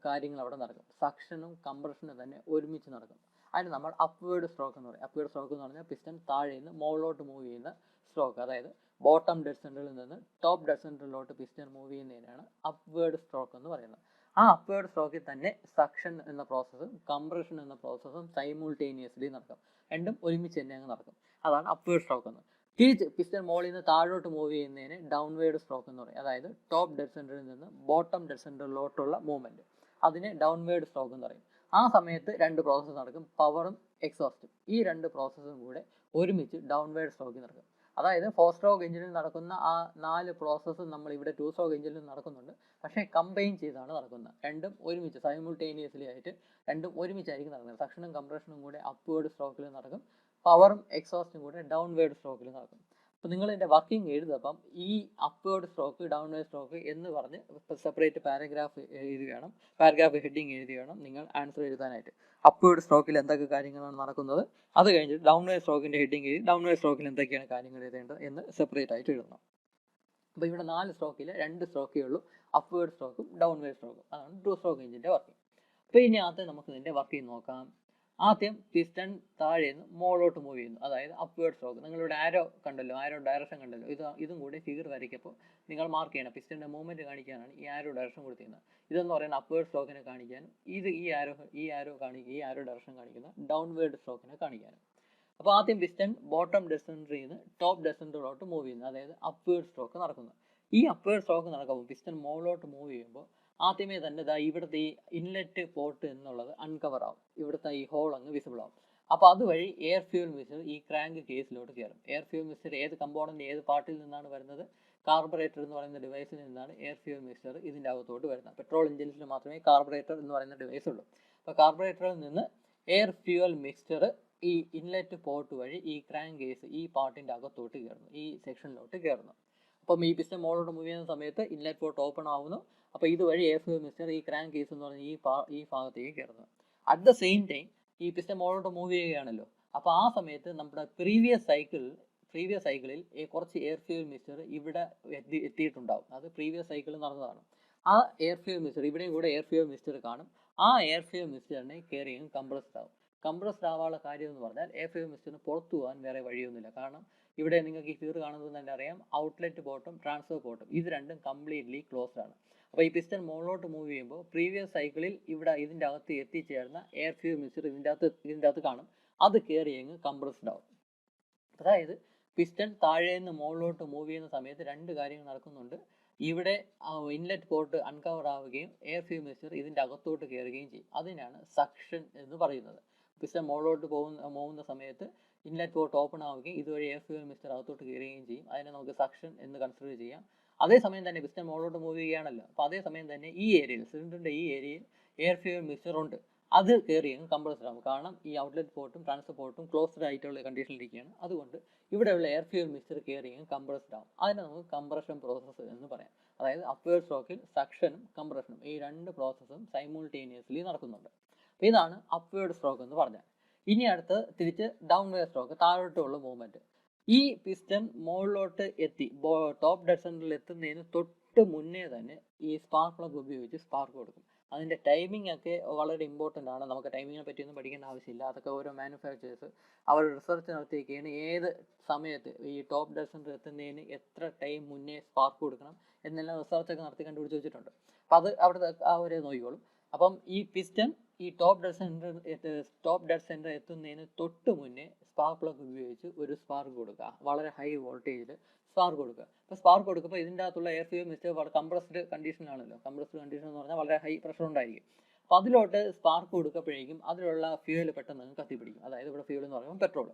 കാര്യങ്ങൾ അവിടെ നടക്കും. സക്ഷനും കംപ്രഷനും തന്നെ ഒരുമിച്ച് നടക്കും. അതിന് നമ്മൾ അപ്വേർഡ് സ്ട്രോക്ക് എന്ന് പറയും. അപ്വേർഡ് സ്ട്രോക്ക് എന്ന് പറഞ്ഞാൽ പിസ്റ്റൻ താഴെ നിന്ന് മുകളിലോട്ട് മൂവ് ചെയ്യുന്ന സ്ട്രോക്ക്. അതായത് ബോട്ടം ഡെഡ് സെൻറ്ററിൽ നിന്ന് ടോപ്പ് ഡെഡ് സെൻറ്ററിലോട്ട് പിസ്റ്റൻ മൂവ് ചെയ്യുന്നതിനാണ് അപ്വേർഡ് സ്ട്രോക്ക് എന്ന് പറയുന്നത്. ആ അപ്വേർഡ് സ്ട്രോക്കിൽ തന്നെ സക്ഷൻ എന്ന പ്രോസസ്സും കംപ്രഷൻ എന്ന പ്രോസസ്സും സൈമുൾട്ടേനിയസ്ലി നടക്കും. രണ്ടും ഒരുമിച്ച് തന്നെ അങ്ങ് നടക്കും. അതാണ് അപ്വേർഡ് സ്ട്രോക്ക് എന്ന്. തിരിച്ച് പിസ്റ്റൻ മോളിൽ നിന്ന് താഴോട്ട് മൂവ് ചെയ്യുന്നതിന് ഡൗൺവേർഡ് സ്ട്രോക്ക് എന്ന് പറയും. അതായത് ടോപ്പ് ഡെഡ് സെൻറ്ററിൽ നിന്ന് ബോട്ടം ഡെഡ് സെൻറ്ററിലോട്ടുള്ള മൂവ്മെൻറ്റ്, അതിനെ ഡൗൺവേർഡ് സ്ട്രോക്ക് എന്ന് പറയും. ആ സമയത്ത് 2 പ്രോസസ്സ് നടക്കും, പവറും എക്സോസ്റ്റും. ഈ 2 പ്രോസസ്സും കൂടെ ഒരുമിച്ച് ഡൗൺവേർഡ് സ്ട്രോക്കിൽ നടക്കും. അതായത് 4 സ്ട്രോക്ക് എഞ്ചിനിൽ നടക്കുന്ന ആ 4 പ്രോസസ്സും നമ്മൾ ഇവിടെ 2 സ്ട്രോക്ക് എഞ്ചിനിൽ നടക്കുന്നുണ്ട്. പക്ഷേ കമ്പൈൻ ചെയ്താണ് നടക്കുന്നത്. രണ്ടും ഒരുമിച്ച് സൈമിൾട്ടേനിയസ്ലി ആയിട്ട് രണ്ടും ഒരുമിച്ചായിരിക്കും നടക്കുന്നത്. സക്ഷനും കംപ്രഷനും കൂടെ അപ്വേർഡ് സ്ട്രോക്കിൽ നടക്കും, പവറും എക്സോസ്റ്റും കൂടെ ഡൗൺവേർഡ് സ്ട്രോക്കിൽ നടക്കും. അപ്പോൾ നിങ്ങൾ ഇതിൻ്റെ വർക്കിംഗ് എഴുതുമ്പം ഈ അപ്വേർഡ് സ്ട്രോക്ക് ഡൗൺവേർഡ് സ്ട്രോക്ക് എന്ന് പറഞ്ഞ് സെപ്പറേറ്റ് പാരഗ്രാഫ് എഴുതി വേണം, പാരഗ്രാഫ് ഹെഡിങ് എഴുതി വേണം നിങ്ങൾ ആൻസർ എഴുതാനായിട്ട്. അപ്വേർഡ് സ്ട്രോക്കിൽ എന്തൊക്കെ കാര്യങ്ങളാണ് നടക്കുന്നത്, അത് കഴിഞ്ഞിട്ട് ഡൗൺവേർഡ് സ്ട്രോക്കിൻ്റെ ഹെഡിങ് എഴുതി ഡൗൺവേർഡ് സ്ട്രോക്കിൽ എന്തൊക്കെയാണ് കാര്യങ്ങൾ എഴുതേണ്ടത് എന്ന് സെപ്പറേറ്റ് ആയിട്ട് എഴുതണം. അപ്പോൾ ഇവിടെ 4 സ്ട്രോക്കിൽ 2 സ്ട്രോക്കേ ഉള്ളൂ, അപ്വേർഡ് സ്ട്രോക്കും ഡൗൺവേർഡ് സ്ട്രോക്കും. അതാണ് 2 സ്ട്രോക്ക് എഞ്ചിൻ്റെ വർക്കിംഗ്. അപ്പോൾ ഇനി ആദ്യം നമുക്ക് ഇതിൻ്റെ വർക്കിംഗ് നോക്കാം. ആദ്യം പിസ്റ്റൺ താഴെ നിന്ന് മുകളിലോട്ട് മൂവ് ചെയ്യുന്നു, അതായത് അപ്വേർഡ് സ്ട്രോക്ക്. നിങ്ങളിവിടെ ആരോ കണ്ടല്ലോ, ആരോ ഡയറക്ഷൻ കണ്ടല്ലോ, ഇതും കൂടി ഫിഗർ വരയ്ക്കപ്പോൾ നിങ്ങൾ മാർക്ക് ചെയ്യണം. പിസ്റ്റൻ്റെ മൂവ്മെൻറ്റ് കാണിക്കാനാണ് ഈ ആരോ ഡയറക്ഷൻ കൊടുത്തിരുന്നത്. ഇതെന്ന് പറയുന്ന അപ്വേർഡ് സ്ട്രോക്കിനെ കാണിക്കാനും ഈ ആരോ ഡയറക്ഷൻ കാണിക്കുന്ന ഡൗൺവേർഡ് സ്ട്രോക്കിനെ കാണിക്കാനും. അപ്പോൾ ആദ്യം പിസ്റ്റൺ ബോട്ടം ഡെസെൻഡറിൽ നിന്ന് ടോപ്പ് ഡെസെൻഡറിലോട്ട് മൂവ് ചെയ്യുന്നു, അതായത് അപ്വേർഡ് സ്ട്രോക്ക് നടക്കുന്നു. ഈ അപ്വേർഡ് സ്ട്രോക്ക് നടക്കുമ്പോൾ പിസ്റ്റൺ മുകളിലോട്ട് മൂവ് ചെയ്യുമ്പോൾ ആദ്യമേ തന്നെ ഇവിടുത്തെ ഈ ഇൻലെറ്റ് പോർട്ട് എന്നുള്ളത് അൺകവർ ആവും, ഇവിടുത്തെ ഈ ഹോൾ അങ്ങ് വിസിബിൾ ആവും. അപ്പോൾ അതുവഴി എയർ ഫ്യൂൽ മിക്സ്ചർ ഈ ക്രാങ്ക് കേസിലോട്ട് കയറും. എയർ ഫ്യൂൽ മിക്സ്ചർ ഏത് കമ്പോണൻ്റ് ഏത് പാർട്ടിൽ നിന്നാണ് വരുന്നത്? കാർബറേറ്റർ എന്ന് പറയുന്ന ഡിവൈസിൽ നിന്നാണ് എയർ ഫ്യൂൽ മിക്സ്ചർ ഇതിൻ്റെ അകത്തോട്ട് വരുന്നത്. പെട്രോൾ എഞ്ചിൻസിൽ മാത്രമേ കാർബറേറ്റർ എന്ന് പറയുന്ന ഡിവൈസ് ഉള്ളൂ. അപ്പോൾ കാർബറേറ്ററിൽ നിന്ന് എയർ ഫ്യൂൽ മിക്സ്ചർ ഈ ഇൻലെറ്റ് പോർട്ട് വഴി ഈ ക്രാങ്ക് കേസ് ഈ പാർട്ടിൻ്റെ അകത്തോട്ട് കയറുന്നു, ഈ സെക്ഷനിലോട്ട് കയറുന്നു. അപ്പം ഈ പിസ്റ്റൺ മുകളിലോട്ട് മൂവ് ചെയ്യുന്ന സമയത്ത് ഇൻലെറ്റ് പോർട്ട് ഓപ്പൺ ആവുന്നു. അപ്പോൾ ഇതുവഴി എയർ ഫ്യൂൽ മിക്സ്ചർ ഈ ക്രാങ്ക് കേസ് എന്ന് പറഞ്ഞ ഈ ഭാഗത്തേക്ക് കയറുന്നു. അറ്റ് ദ സെയിം ടൈം ഈ പിസ്റ്റൺ മുകളിലോട്ട് മൂവ് ചെയ്യുകയാണല്ലോ, അപ്പോൾ ആ സമയത്ത് നമ്മുടെ പ്രീവിയസ് സൈക്കിളിൽ കുറച്ച് എയർ ഫ്യൂൽ മിക്സ്ചർ ഇവിടെ എത്തിയിട്ടുണ്ടാവും. അത് പ്രീവിയസ് സൈക്കിളിൽ നടന്നതാണ്. ആ എയർ ഫ്യൂൽ മിക്സ്ചർ ഇവിടെയും കൂടെ എയർ ഫ്യൂൽ മിക്സ്ചർ കാണും. ആ എയർ ഫ്യൂൽ മിക്സ്ചറിനെ കയറിയും കംപ്രസ്ഡ് ആവും. കംപ്രസ്ഡ് ആവാനുള്ള കാര്യം എന്ന് പറഞ്ഞാൽ എയർ ഫ്യൂൽ മിക്സ്ചറിന് പുറത്തു പോകാൻ വേറെ വഴിയൊന്നുമില്ല. കാരണം ഇവിടെ നിങ്ങൾക്ക് ഈ ഫിഗർ കാണുന്നത് തന്നെ അറിയാം, ഔട്ട്ലെറ്റ് പോർട്ടും ട്രാൻസ്ഫർ പോർട്ടും ഇത് രണ്ടും കംപ്ലീറ്റ്ലി ക്ലോസ്ഡ് ആണ്. അപ്പോൾ ഈ പിസ്റ്റൺ മുകളിലോട്ട് മൂവ് ചെയ്യുമ്പോൾ പ്രീവിയസ് സൈക്കിളിൽ ഇതിൻ്റെ അകത്ത് എത്തിച്ചേർന്ന എയർ ഫ്യൂൽ മിക്സ്ചർ ഇതിൻ്റെ അകത്ത് കാണും. അത് കയറി അങ്ങ് കംപ്രസ്ഡ് ആവും. അതായത് പിസ്റ്റൺ താഴെ നിന്ന് മുകളിലോട്ട് മൂവ് ചെയ്യുന്ന സമയത്ത് 2 കാര്യങ്ങൾ നടക്കുന്നുണ്ട്. ഇവിടെ ഇൻലെറ്റ് പോർട്ട് അൺകവർ ആവുകയും എയർ ഫ്യൂൽ മിക്സ്ചർ ഇതിൻ്റെ അകത്തോട്ട് കയറുകയും ചെയ്യും. അതിനാണ് സക്ഷൻ എന്ന് പറയുന്നത്. പിസ്റ്റൺ മുകളിലോട്ട് പോകുന്ന സമയത്ത് ഇൻലെറ്റ് പോർട്ട് ഓപ്പൺ ആവുകയും ഇതുവഴി എയർ ഫ്യൂൽ മിക്സ്ചർ അകത്തോട്ട് കയറുകയും ചെയ്യും. അതിനെ നമുക്ക് സക്ഷൻ എന്ന് കൺസിഡർ ചെയ്യാം. അതേസമയം തന്നെ പിസ്റ്റൺ മുകളിലോട്ട് മൂവ് ചെയ്യുകയാണല്ലോ, അപ്പോൾ അതേസമയം തന്നെ ഈ ഏരിയയിൽ സിലിണ്ടറിൻ്റെ ഈ ഏരിയയിൽ എയർ ഫ്യൂൽ മിക്സ്ചർ ഉണ്ട്, അത് കയറിയും കംപ്രസ്ഡ് ആവും. കാരണം ഈ ഔട്ട്ലെറ്റ് പോർട്ടും ട്രാൻസ്ഫർ പോർട്ടും ക്ലോസ്ഡ് ആയിട്ടുള്ള കണ്ടീഷനിലിരിക്കുകയാണ്. അതുകൊണ്ട് ഇവിടെയുള്ള എയർ ഫ്യൂൽ മിക്സ്ചർ കയറിയും കംപ്രസ്ഡ് ആവും. അതിനെ നമുക്ക് കംപ്രഷൻ പ്രോസസ്സ് എന്ന് പറയാം. അതായത് അപ്വേർഡ് സ്ട്രോക്കിൽ സക്ഷനും കംപ്രഷനും ഈ 2 പ്രോസസ്സും സൈമിൾട്ടേനിയസ്ലി നടക്കുന്നുണ്ട്. ഇതാണ് അപ്വേർഡ് സ്ട്രോക്ക് എന്ന് പറഞ്ഞാൽ. ഇനി അടുത്ത് തിരിച്ച് ഡൗൺവേർഡ് സ്ട്രോക്ക്, താഴോട്ടുള്ള മൂവ്മെൻറ്റ്. ഈ പിസ്റ്റൺ മുകളിലോട്ട് ടോപ്പ് ഡെഡ് സെൻറ്ററിൽ എത്തുന്നതിന് തൊട്ട് മുന്നേ തന്നെ ഈ സ്പാർക്ക് പ്ലഗ് ഉപയോഗിച്ച് സ്പാർക്ക് കൊടുക്കും. അതിൻ്റെ ടൈമിംഗ് ഒക്കെ വളരെ ഇമ്പോർട്ടൻ്റ് ആണ്. നമുക്ക് ടൈമിങ്ങിനെ പറ്റിയൊന്നും പഠിക്കേണ്ട ആവശ്യമില്ല. അതൊക്കെ ഓരോ മാനുഫാക്ചേഴ്സ് അവർ റിസർച്ച് നടത്തിയൊക്കെയാണ് ഏത് സമയത്ത് ഈ ടോപ്പ് ഡെഡ് സെൻറ്റർ എത്തുന്നതിന് എത്ര ടൈം മുന്നേ സ്പാർക്ക് കൊടുക്കണം എന്നെല്ലാം റിസർച്ചൊക്കെ നടത്തി കണ്ടുപിടിച്ച് വെച്ചിട്ടുണ്ട്. അപ്പം അത് അവിടുത്തെ അവരെ നോക്കിക്കോളും. അപ്പം ഈ പിസ്റ്റൺ ഈ ടോപ്പ് ഡെഡ് സെൻറ്റർ എത്തുന്നതിന് തൊട്ട് മുന്നേ സ്പാർക്ക് പ്ലഗ് ഉപയോഗിച്ച് ഒരു സ്പാർക്ക് കൊടുക്കുക, വളരെ ഹൈ വോൾട്ടേജിൽ സ്പാർക്ക് കൊടുക്കുക. അപ്പോൾ സ്പാർക്ക് കൊടുക്കുമ്പോൾ ഇതിൻ്റെ അകത്തുള്ള എയർ ഫ്യൂൽ മിക്സ്ചർ കംപ്രസ്ഡ് കണ്ടീഷനാണല്ലോ. കംപ്രസ്ഡ് കണ്ടീഷൻ എന്ന് പറഞ്ഞാൽ വളരെ ഹൈ പ്രഷർ ഉണ്ടായിരിക്കും. അപ്പോൾ അതിലോട്ട് സ്പാർക്ക് കൊടുക്കുമ്പോഴേക്കും അതിലുള്ള ഫ്യൂവൽ പെട്ടെന്ന് അങ്ങ് കത്തിപ്പിടിക്കും. അതായത് ഇവിടെ ഫ്യൂവൽ എന്ന് പറയുമ്പോൾ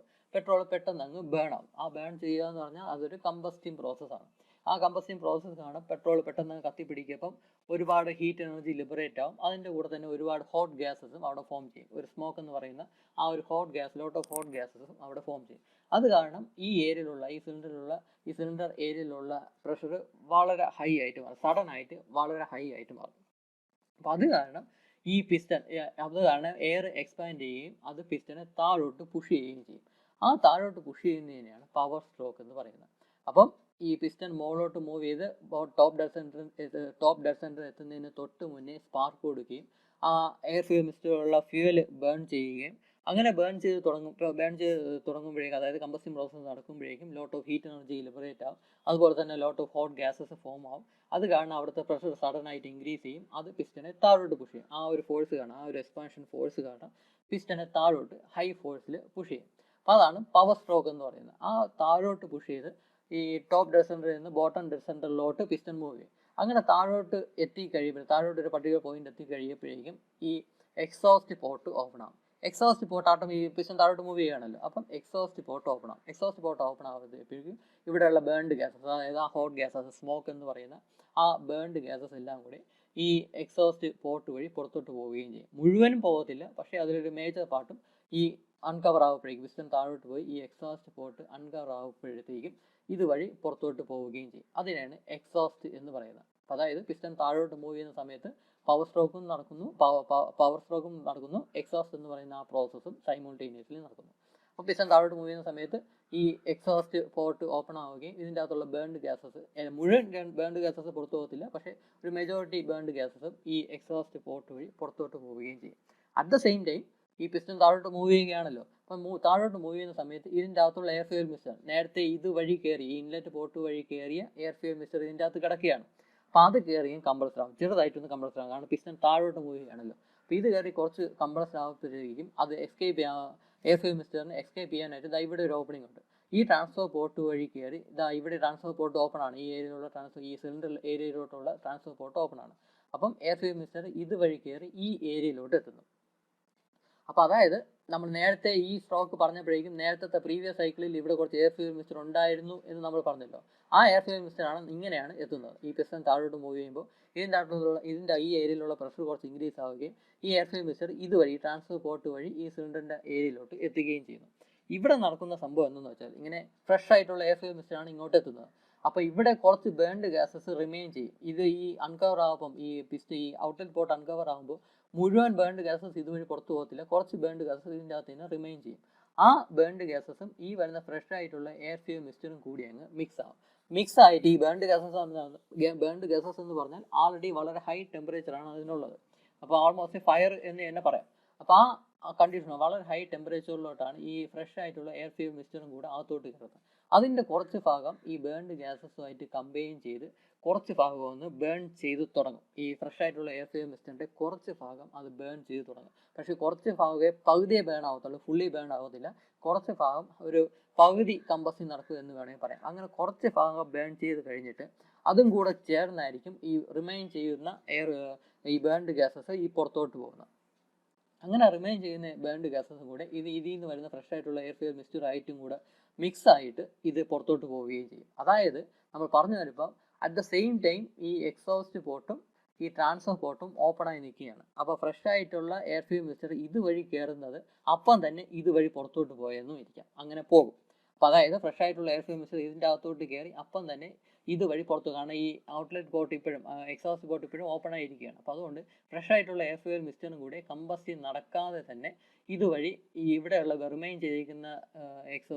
പെട്രോൾ പെട്ടെന്ന് അങ്ങ് ബേൺ ആവും. ആ ബേൺ ചെയ്യുക എന്ന് പറഞ്ഞാൽ അതൊരു കമ്പസ്റ്റിംഗ് പ്രോസസ്സാണ്. ആ കമ്പസ്റ്റിംഗ് പ്രോസസ്സ് കാണാൻ പെട്രോൾ പെട്ടെന്ന് കത്തിപ്പിടിക്കുമ്പം ഒരുപാട് ഹീറ്റ് എനർജി ലിബറേറ്റ് ആവും. അതിൻ്റെ കൂടെ തന്നെ ഒരുപാട് ഹോട്ട് ഗ്യാസസും അവിടെ ഫോം ചെയ്യും. ഒരു സ്മോക്ക് എന്ന് പറയുന്ന ആ ഒരു ലോട്ട് ഓഫ് ഹോട്ട് ഗ്യാസസും അവിടെ ഫോം ചെയ്യും. അത് കാരണം ഈ സിലിണ്ടർ ഏരിയയിലുള്ള പ്രഷർ വളരെ ഹൈ ആയിട്ട് മാറും, സഡൻ ആയിട്ട് വളരെ ഹൈ ആയിട്ട് മാറും. അപ്പോൾ അത് കാരണം ഈ പിസ്റ്റൺ എയർ എക്സ്പാൻഡ് ചെയ്യുകയും അത് പിസ്റ്റനെ താഴോട്ട് പുഷ് ചെയ്യുകയും ചെയ്യും. ആ താഴോട്ട് പുഷ് ചെയ്യുന്നതിനെയാണ് പവർ സ്ട്രോക്ക് എന്ന് പറയുന്നത്. അപ്പം ഈ പിസ്റ്റൺ മുകളിലോട്ട് മൂവ് ചെയ്ത് ടോപ്പ് ഡെഡ് സെൻറ്റർ എത്തുന്നതിന് തൊട്ട് മുന്നേ സ്പാർക്ക് കൊടുക്കുകയും ആ എയർ ഫ്യൂൽ മിക്സ്ചറുള്ള ഫ്യൂവൽ ബേൺ ചെയ്യുകയും അങ്ങനെ ബേൺ ചെയ്ത് തുടങ്ങുമ്പോഴേക്കും, അതായത് കമ്പസ്റ്റിംഗ് പ്രോസസ്സ് നടക്കുമ്പോഴേക്കും lot of heat energy liberate ആവും. അതുപോലെ തന്നെ lot of hot gases form ആവും. അത് കാരണം അവിടുത്തെ പ്രഷർ സഡൻ ആയിട്ട് ഇൻക്രീസ് ചെയ്യും. അത് പിസ്റ്റനെ താഴോട്ട് പുഷ് ചെയ്യും. ആ ഒരു ഫോഴ്സ് കാരണം, ആ ഒരു എക്സ്പാൻഷൻ ഫോഴ്സ് കാരണം പിസ്റ്റനെ താഴോട്ട് ഹൈ ഫോഴ്സിൽ പുഷ് ചെയ്യും. അപ്പോൾ അതാണ് പവർ സ്ട്രോക്ക് എന്ന് പറയുന്നത്. ആ താഴോട്ട് പുഷ് ചെയ്ത് ഈ ടോപ്പ് ഡെഡ് സെൻറ്ററിൽ നിന്ന് ബോട്ടം ഡെഡ് സെൻറ്ററിലോട്ട് പിസ്റ്റൺ മൂവ് ചെയ്യും. അങ്ങനെ താഴോട്ട് ഒരു പർട്ടിക്കുലർ പോയിന്റ് എത്തിക്കഴിയുമ്പോഴേക്കും ഈ എക്സോസ്റ്റ് പോർട്ട് ഓപ്പൺ ആവും. എക്സോസ്റ്റ് പോർട്ട് ആട്ടം ഈ പിസ്റ്റൺ താഴോട്ട് മൂവ് ചെയ്യുകയാണല്ലോ. അപ്പം എക്സോസ്റ്റ് പോർട്ട് ഓപ്പൺ ആവും. എക്സോസ്റ്റ് പോർട്ട് ഓപ്പൺ ആകുമ്പോഴത്തേക്കും ഇവിടെയുള്ള ബേൺഡ് ഗ്യാസസ്, അതായത് ആ ഹോട്ട് ഗ്യാസസ്, സ്മോക്ക് എന്ന് പറയുന്ന ആ ബേൺഡ് ഗ്യാസസ് എല്ലാം കൂടി ഈ എക്സോസ്റ്റ് പോർട്ട് വഴി പുറത്തോട്ട് പോവുകയും ചെയ്യും. മുഴുവനും പോകത്തില്ല, പക്ഷേ അതിലൊരു മേജർ പാർട്ടും ഈ അൺകവർ ആകുമ്പോഴേക്കും പിസ്റ്റൺ താഴോട്ട് പോയി ഈ എക്സോസ്റ്റ് പോർട്ട് അൺകവർ ആകുമ്പോഴത്തേക്കും ഇതുവഴി പുറത്തോട്ട് പോവുകയും ചെയ്യും. അതിനാണ് എക്സോസ്റ്റ് എന്ന് പറയുന്നത്. അതായത് പിസ്റ്റൺ താഴോട്ട് മൂവ് ചെയ്യുന്ന സമയത്ത് പവർ സ്ട്രോക്കും നടക്കുന്നു, എക്സോസ്റ്റ് എന്ന് പറയുന്ന ആ പ്രോസസ്സും സൈമൾട്ടേനിയസ്ലി നടക്കുന്നു. അപ്പോൾ പിസ്റ്റൺ താഴോട്ട് മൂവ് ചെയ്യുന്ന സമയത്ത് ഈ എക്സോസ്റ്റ് പോർട്ട് ഓപ്പൺ ആവുകയും ഇതിൻ്റെ അകത്തുള്ള ബേൺഡ് ഗ്യാസസ്, മുഴുവൻ ബേൺഡ് ഗ്യാസസ് പുറത്തു പോകത്തില്ല, പക്ഷേ ഒരു മെജോറിറ്റി ബേൺഡ് ഗ്യാസസും ഈ എക്സോസ്റ്റ് പോർട്ട് വഴി പുറത്തോട്ട് പോവുകയും ചെയ്യും. അറ്റ് ദ സെയിം ടൈം ഈ പിസ്റ്റൺ താഴോട്ട് മൂവ് ചെയ്യുകയാണല്ലോ. അപ്പം താഴോട്ട് മൂവ് ചെയ്യുന്ന സമയത്ത് ഇതിൻ്റെ അകത്തുള്ള എയർ ഫ്യൂൽ മിക്സ്ചർ നേരത്തെ ഇത് വഴി കയറി ഈ ഇൻലെറ്റ് പോർട്ട് വഴി കയറിയ എയർ ഫ്യൂൽ മിക്സ്ചർ ഇതിൻ്റെ അകത്ത് കിടക്കുകയാണ്. അപ്പോൾ അത് കയറിയും കംപ്രസ്ഡ് ആവും, ചെറുതായിട്ടൊന്ന് കംപ്രസ്ഡ് ആവും, കാരണം പിസ്റ്റൺ താഴോട്ട് മൂവ് ചെയ്യുകയാണല്ലോ. അപ്പോൾ ഇത് കയറി കുറച്ച് കംപ്രസ്ഡ് ആവുമ്പോഴേക്കും അത് എസ്കേപ്പ് ചെയ്യാൻ, എയർ ഫ്യൂൽ മിക്സ്ചറിന് എസ്കേപ്പ് ചെയ്യാനായിട്ട് ഇതാ ഇവിടെ ഒരു ഓപ്പണിംഗ് ഉണ്ട്. ഈ ട്രാൻസ്ഫർ പോർട്ട് വഴി കയറി ഇതാ ഇവിടെ ട്രാൻസ്ഫർ പോർട്ട് ഓപ്പൺ ആണ്. ഈ ഏരിയയിലുള്ള ഈ സിലിണ്ടർ ഏരിയയിലോട്ടുള്ള ട്രാൻസ്ഫർ പോർട്ട് ഓപ്പൺ ആണ്. അപ്പം എയർ ഫ്യൂൽ മിക്സ്ചർ ഇതുവഴി കയറി ഈ ഏരിയയിലോട്ട് എത്തുന്നു. അപ്പോൾ അതായത് നമ്മൾ നേരത്തെ ഈ സ്ട്രോക്ക് പറഞ്ഞപ്പോഴേക്കും നേരത്തെ പ്രീവിയസ് സൈക്കിളിൽ ഇവിടെ കുറച്ച് എയർ ഫ്യൂൽ മിക്സ്ചർ ഉണ്ടായിരുന്നു എന്ന് നമ്മൾ പറഞ്ഞല്ലോ. ആ എയർ ഫ്യൂൽ മിക്സ്ചറാണ് ഇങ്ങനെയാണ് എത്തുന്നത്. ഈ പിസ്റ്റൺ താഴോട്ട് മൂവ് ചെയ്യുമ്പോൾ ഇതിൻ്റെ ഈ ഏരിയയിലുള്ള പ്രഷർ കുറച്ച് ഇൻക്രീസ് ആവുകയും ഈ എയർ ഫ്യൂൽ മിക്സ്ചർ ഇതുവഴി ട്രാൻസ്ഫർ പോർട്ട് വഴി ഈ സിലിണ്ടറിൻ്റെ ഏരിയയിലോട്ട് എത്തുകയും ചെയ്യുന്നു. ഇവിടെ നടക്കുന്ന സംഭവം എന്തെന്ന് വെച്ചാൽ ഇങ്ങനെ ഫ്രഷ് ആയിട്ടുള്ള എയർ ഫ്യൂൽ മിക്സ്ചറാണ് ഇങ്ങോട്ട് എത്തുന്നത്. അപ്പോൾ ഇവിടെ കുറച്ച് ബേൺഡ് ഗ്യാസസ് റിമെയിൻ ചെയ്യും. ഇത് ഈ അൺകവർ ആകുമ്പം ഈ ഔട്ട്ലെറ്റ് പോർട്ട് അൺകവർ ആകുമ്പോൾ മുഴുവൻ ബേൺഡ് ഗ്യാസസ് ഇതുവഴി പുറത്തു പോകത്തില്ല, കുറച്ച് ബേൺഡ് ഗ്യാസസ് ഇതിൻ്റെ അകത്ത് തന്നെ റിമെയിൻ ചെയ്യും. ആ ബേൺഡ് ഗ്യാസസും ഈ വരുന്ന ഫ്രഷ് ആയിട്ടുള്ള എയർ ഫ്യൂൽ മിക്സ്ചറും കൂടി അങ്ങ് മിക്സ് ആവും. മിക്സ് ആയിട്ട് ഈ ബേൺഡ് ഗ്യാസസ് എന്ന് പറഞ്ഞാൽ ആൾറെഡി വളരെ ഹൈ ടെമ്പറേച്ചറാണ് അതിനുള്ളത്. അപ്പോൾ ആൾമോസ്റ്റ് ഫയർ എന്ന് തന്നെ പറയാം. അപ്പോൾ ആ കണ്ടീഷൻ വളരെ ഹൈ ടെമ്പറേച്ചറിലോട്ടാണ് ഈ ഫ്രഷ് ആയിട്ടുള്ള എയർ ഫ്യൂൽ മിക്സ്ചറും കൂടെ അകത്തോട്ട് കയറുന്നത്. അതിൻ്റെ കുറച്ച് ഭാഗം ഈ ബേൺഡ് ഗ്യാസസുമായിട്ട് കമ്പൈൻ ചെയ്ത് കുറച്ച് ഭാഗം ഒന്ന് ബേൺ ചെയ്ത് തുടങ്ങും. ഈ ഫ്രഷ് ആയിട്ടുള്ള എയർ ഫ്യൂൽ മിക്സ്ചറിൻ്റെ കുറച്ച് ഭാഗം അത് ബേൺ ചെയ്ത് തുടങ്ങും. പക്ഷേ കുറച്ച് ഭാഗമേ പകുതിയെ ബേൺ ആവത്തുള്ളൂ, ഫുള്ളി ബേൺ ആവത്തില്ല. കുറച്ച് ഭാഗം ഒരു പകുതി കമ്പസ്റ്റിംഗ് നടക്കും എന്ന് വേണമെങ്കിൽ പറയാം. അങ്ങനെ കുറച്ച് ഭാഗം ബേൺ ചെയ്ത് കഴിഞ്ഞിട്ട് അതും കൂടെ ചേർന്നായിരിക്കും ഈ റിമൈൻ ചെയ്യുന്ന ഈ ബേൺഡ് ഗ്യാസസ് ഈ പുറത്തോട്ട് പോകുന്നത്. അങ്ങനെ റിമൈൻ ചെയ്യുന്ന ബേൺഡ് ഗ്യാസസും കൂടെ ഇതിൽ നിന്ന് വരുന്ന ഫ്രഷ് ആയിട്ടുള്ള എയർ ഫ്യൂൽ മിക്സ്ചർ ആയിട്ടും കൂടെ മിക്സ് ആയിട്ട് ഇത് പുറത്തോട്ട് പോവുകയും ചെയ്യും. അതായത് നമ്മൾ പറഞ്ഞു തരുമ്പം അറ്റ് ദ സെയിം ടൈം ഈ എക്സോസ്റ്റ് പോർട്ടും ഈ ട്രാൻസ്ഫർ പോർട്ടും ഓപ്പൺ ആയി നിൽക്കുകയാണ്. അപ്പോൾ ഫ്രഷ് ആയിട്ടുള്ള എയർ ഫ്യൂൽ മിക്സ്ചർ ഇതുവഴി കയറുന്നത് അപ്പം തന്നെ ഇതുവഴി പുറത്തോട്ട് പോയെന്നും ഇരിക്കാം, അങ്ങനെ പോകും. അപ്പോൾ അതായത് ഫ്രഷ് ആയിട്ടുള്ള എയർ ഫ്യൂൽ മിക്സ്ചർ ഇതിൻ്റെ അകത്തോട്ട് കയറി അപ്പം തന്നെ ഇതുവഴി പുറത്തു, കാരണം ഈ ഔട്ട്ലെറ്റ് പോർട്ട് ഇപ്പോഴും എക്സോസ്റ്റ് പോർട്ട് ഇപ്പോഴും ഓപ്പൺ ആയിരിക്കുകയാണ്. അപ്പോൾ അതുകൊണ്ട് ഫ്രഷ് ആയിട്ടുള്ള എയർ ഫ്യൂൽ മിക്സ്ചറും കൂടെ കമ്പസ്റ്റിംഗ് നടക്കാതെ തന്നെ ഇതുവഴി ഈ ഇവിടെയുള്ള റിമൈൻ ചെയ്തിരിക്കുന്ന